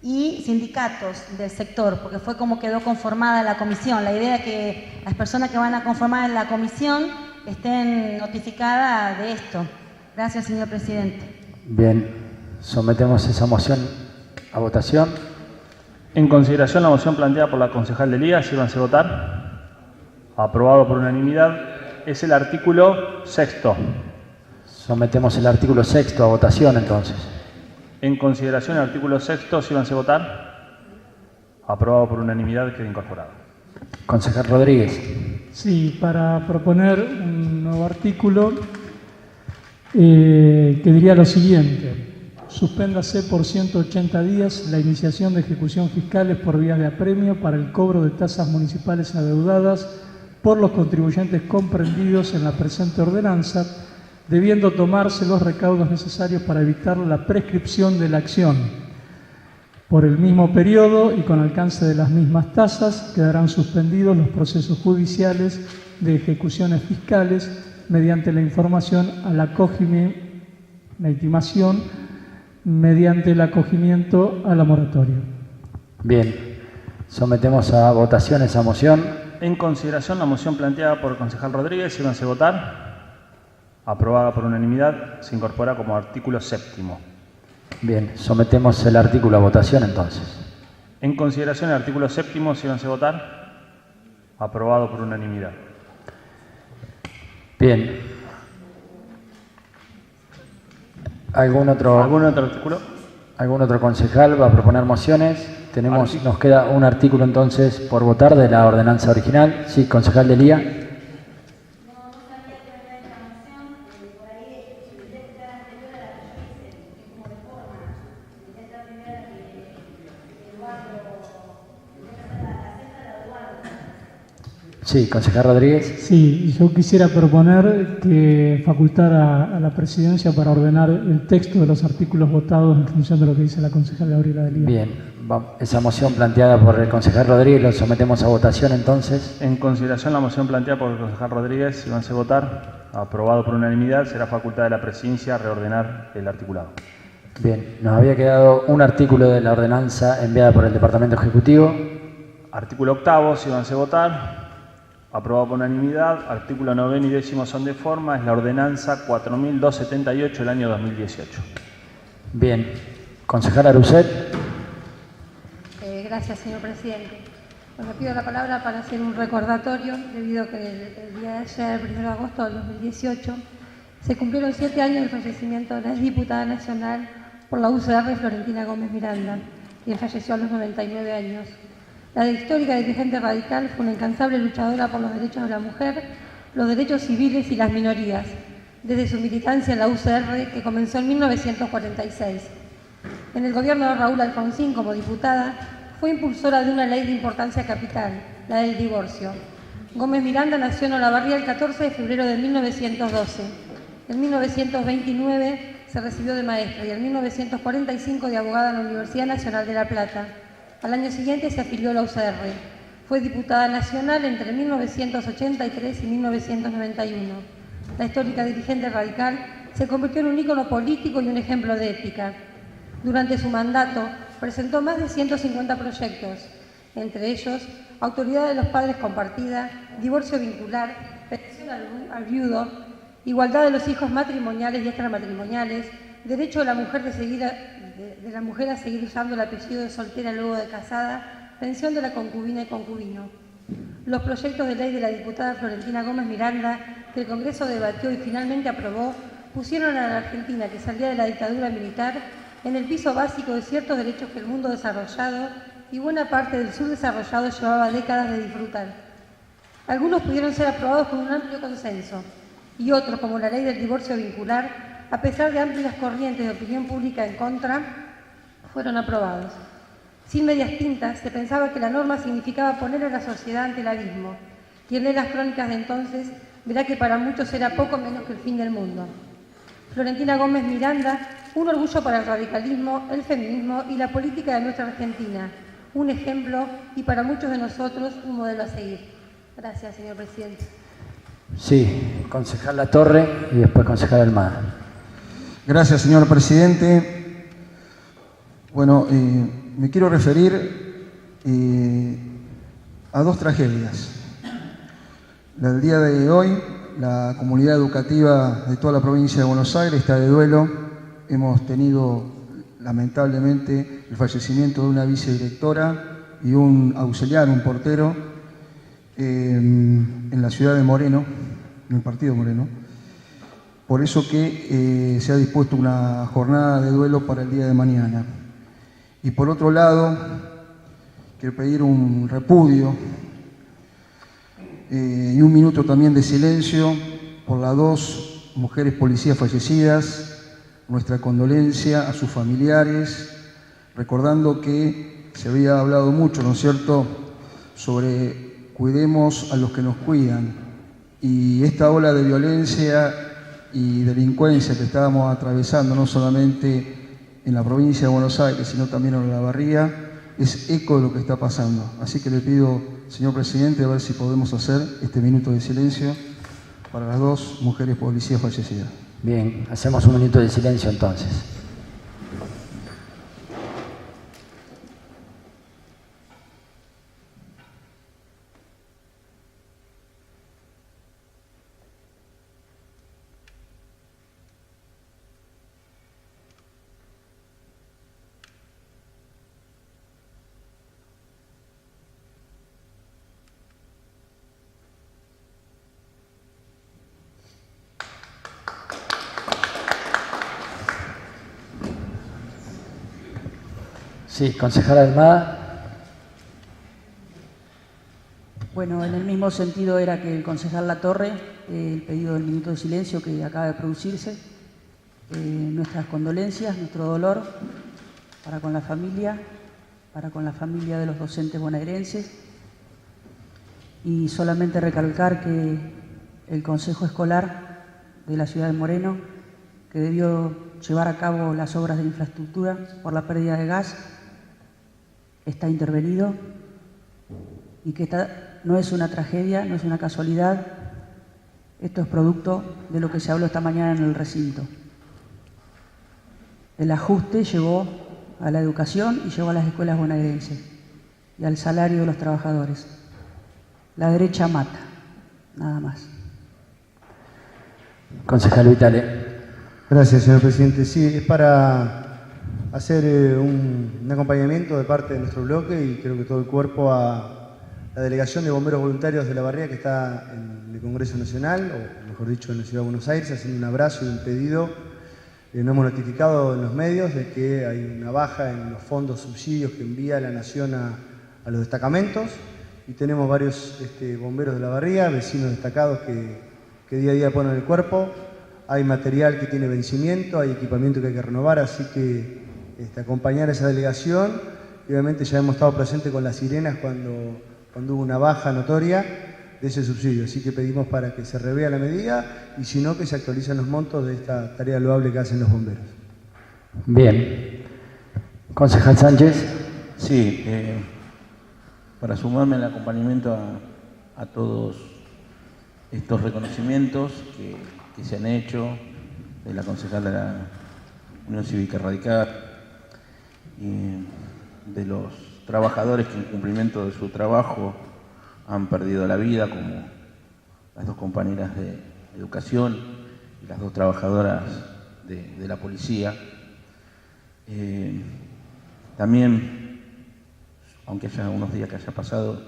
y sindicatos del sector, porque fue como quedó conformada la comisión. La idea es que las personas que van a conformar en la comisión estén notificadas de esto. Gracias, señor presidente. Bien, sometemos esa moción a votación. En consideración la moción planteada por la concejal Delía, sírvanse votar. Aprobado por unanimidad. Es el artículo 6. Sometemos el artículo 6 a votación entonces. En consideración el artículo 6, sírvanse votar. Aprobado por unanimidad, queda incorporado. Concejal Rodríguez. Sí, para proponer un nuevo artículo que diría lo siguiente: suspéndase por 180 días la iniciación de ejecución fiscales por vías de apremio para el cobro de tasas municipales adeudadas por los contribuyentes comprendidos en la presente ordenanza, debiendo tomarse los recaudos necesarios para evitar la prescripción de la acción. Por el mismo periodo y con alcance de las mismas tasas, quedarán suspendidos los procesos judiciales de ejecuciones fiscales mediante la información a la intimación mediante el acogimiento a la moratoria. Bien, sometemos a votación esa moción. En consideración la moción planteada por el concejal Rodríguez, sírvanse votar. Aprobada por unanimidad, se incorpora como artículo 7. Bien, sometemos el artículo a votación entonces. En consideración el artículo 7, sírvanse votar. Aprobado por unanimidad. Bien. ¿Algún otro artículo? ¿Algún otro concejal va a proponer mociones? Nos queda un artículo entonces por votar de la ordenanza original. Sí, concejal Delía. Sí, concejal Rodríguez. Sí, yo quisiera proponer que facultara a la presidencia para ordenar el texto de los artículos votados en función de lo que dice la concejal Gabriela Delía. Bien, esa moción planteada por el concejal Rodríguez lo sometemos a votación entonces. En consideración la moción planteada por el concejal Rodríguez, sírvanse votar. Aprobado por unanimidad, será facultad de la presidencia reordenar el articulado. Bien, nos había quedado un artículo de la ordenanza enviada por el Departamento Ejecutivo. Artículo 8, sírvanse votar. Aprobado por unanimidad. Artículo 9 y 10 son de forma. Es la ordenanza 4278 del año 2018. Bien. Concejal Arucet. Gracias, señor presidente. Bueno, pido la palabra para hacer un recordatorio, debido a que el día de ayer, el 1 de agosto del 2018, se cumplieron 7 años del fallecimiento de la diputada nacional por la UCR Florentina Gómez Miranda, quien falleció a los 99 años. La histórica dirigente radical fue una incansable luchadora por los derechos de la mujer, los derechos civiles y las minorías. desde su militancia en la UCR, que comenzó en 1946. En el gobierno de Raúl Alfonsín, como diputada, fue impulsora de una ley de importancia capital, la del divorcio. Gómez Miranda nació en Olavarría el 14 de febrero de 1912. En 1929 se recibió de maestra y en 1945 de abogada en la Universidad Nacional de La Plata. Al año siguiente se afilió a la UCR. Fue diputada nacional entre 1983 y 1991. La histórica dirigente radical se convirtió en un ícono político y un ejemplo de ética. Durante su mandato presentó más de 150 proyectos, entre ellos autoridad de los padres compartida, divorcio vincular, pensión al viudo, igualdad de los hijos matrimoniales y extramatrimoniales, derecho de la mujer a seguir usando el apellido de soltera luego de casada, pensión de la concubina y concubino. Los proyectos de ley de la diputada Florentina Gómez Miranda, que el Congreso debatió y finalmente aprobó, pusieron a la Argentina, que salía de la dictadura militar, en el piso básico de ciertos derechos que el mundo desarrollado y buena parte del subdesarrollado llevaba décadas de disfrutar. Algunos pudieron ser aprobados con un amplio consenso y otros, como la ley del divorcio vincular, a pesar de amplias corrientes de opinión pública en contra, fueron aprobados. Sin medias tintas, se pensaba que la norma significaba poner a la sociedad ante el abismo. Quien lee las crónicas de entonces verá que para muchos era poco menos que el fin del mundo. Florentina Gómez Miranda, un orgullo para el radicalismo, el feminismo y la política de nuestra Argentina. Un ejemplo y para muchos de nosotros un modelo a seguir. Gracias, señor presidente. Sí, concejal Latorre y después concejal Almada. Gracias, señor presidente. Bueno, me quiero referir a dos tragedias. La del día de hoy, la comunidad educativa de toda la provincia de Buenos Aires está de duelo. Hemos tenido, lamentablemente, el fallecimiento de una vicedirectora y un auxiliar, un portero, en la ciudad de Moreno, en el partido Moreno. Por eso que se ha dispuesto una jornada de duelo para el día de mañana. Y por otro lado, quiero pedir un repudio y un minuto también de silencio por las dos mujeres policías fallecidas, nuestra condolencia a sus familiares, recordando que se había hablado mucho, ¿no es cierto?, sobre cuidemos a los que nos cuidan. Y esta ola de violencia y delincuencia que estábamos atravesando, no solamente en la provincia de Buenos Aires, sino también en Olavarría, es eco de lo que está pasando. Así que le pido, señor presidente, a ver si podemos hacer este minuto de silencio para las dos mujeres policías fallecidas. Bien, hacemos un minuto de silencio entonces. Sí, concejala Almada. Bueno, en el mismo sentido era que el concejal Latorre, el pedido del minuto de silencio que acaba de producirse, nuestras condolencias, nuestro dolor para con la familia de los docentes bonaerenses, y solamente recalcar que el Consejo Escolar de la ciudad de Moreno, que debió llevar a cabo las obras de infraestructura por la pérdida de gas, está intervenido y que no es una tragedia, no es una casualidad. Esto es producto de lo que se habló esta mañana en el recinto. El ajuste llevó a la educación y llevó a las escuelas bonaerenses y al salario de los trabajadores. La derecha mata, nada más. Concejal Vitale. Gracias, señor presidente. Sí, es para hacer un acompañamiento de parte de nuestro bloque y creo que todo el cuerpo a la delegación de bomberos voluntarios de Olavarría que está en el Congreso Nacional, o mejor dicho en la Ciudad de Buenos Aires, haciendo un abrazo y un pedido. Nos hemos notificado en los medios de que hay una baja en los fondos subsidios que envía la Nación a los destacamentos y tenemos varios bomberos de Olavarría, vecinos destacados que día a día ponen el cuerpo. hay material que tiene vencimiento, hay equipamiento que hay que renovar, así que acompañar a esa delegación. Y obviamente ya hemos estado presentes con las sirenas cuando hubo una baja notoria de ese subsidio, así que pedimos para que se revea la medida y si no, que se actualicen los montos de esta tarea loable que hacen los bomberos. Bien. Concejal Sánchez. Sí, para sumarme al acompañamiento a todos estos reconocimientos que se han hecho de la concejal de la Unión Cívica Radical y de los trabajadores que en cumplimiento de su trabajo han perdido la vida, como las dos compañeras de educación y las dos trabajadoras de la policía. También, aunque haya unos días que haya pasado,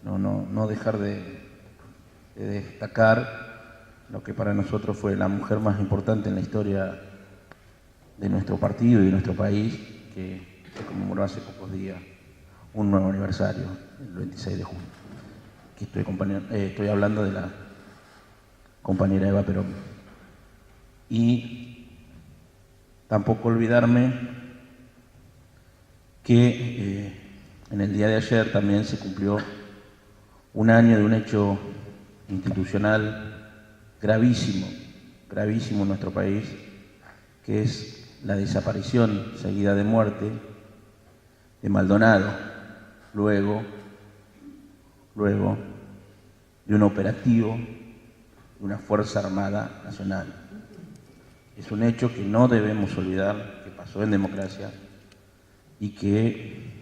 no dejar de destacar lo que para nosotros fue la mujer más importante en la historia de nuestro partido y de nuestro país, que se conmemoró hace pocos días un nuevo aniversario, el 26 de junio. Aquí estoy hablando de la compañera Eva Perón. Y tampoco olvidarme que en el día de ayer también se cumplió un año de un hecho institucional gravísimo en nuestro país, que es la desaparición seguida de muerte de Maldonado, luego de un operativo de una Fuerza Armada Nacional. Es un hecho que no debemos olvidar, que pasó en democracia y que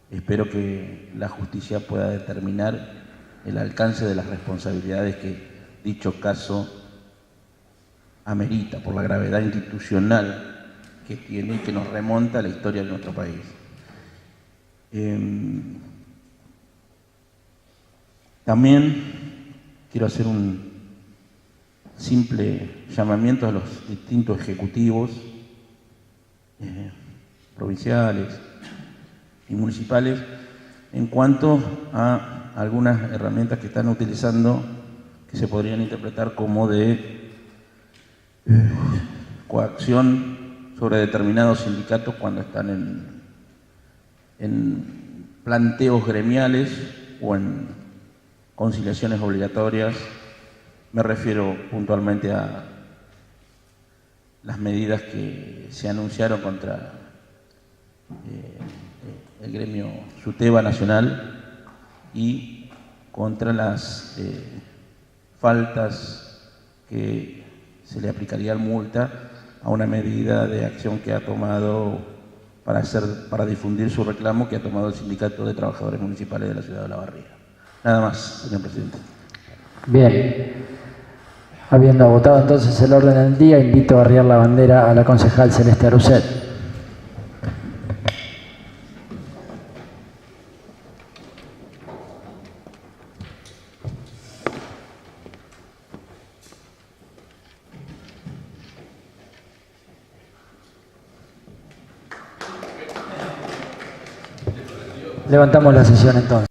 espero que la justicia pueda determinar el alcance de las responsabilidades que dicho caso amerita por la gravedad institucional que tiene y que nos remonta a la historia de nuestro país. También quiero hacer un simple llamamiento a los distintos ejecutivos provinciales y municipales en cuanto a algunas herramientas que están utilizando que se podrían interpretar como de coacción sobre determinados sindicatos cuando están en planteos gremiales o en conciliaciones obligatorias. Me refiero puntualmente a las medidas que se anunciaron contra el gremio SUTEBA nacional y contra las faltas que se le aplicaría multa a una medida de acción que ha tomado para difundir su reclamo que ha tomado el Sindicato de Trabajadores Municipales de la Ciudad de La Barriga. Nada más, señor presidente. Bien. Habiendo votado entonces el orden del día, invito a arriar la bandera a la concejal Celeste Arucet. Levantamos la sesión entonces.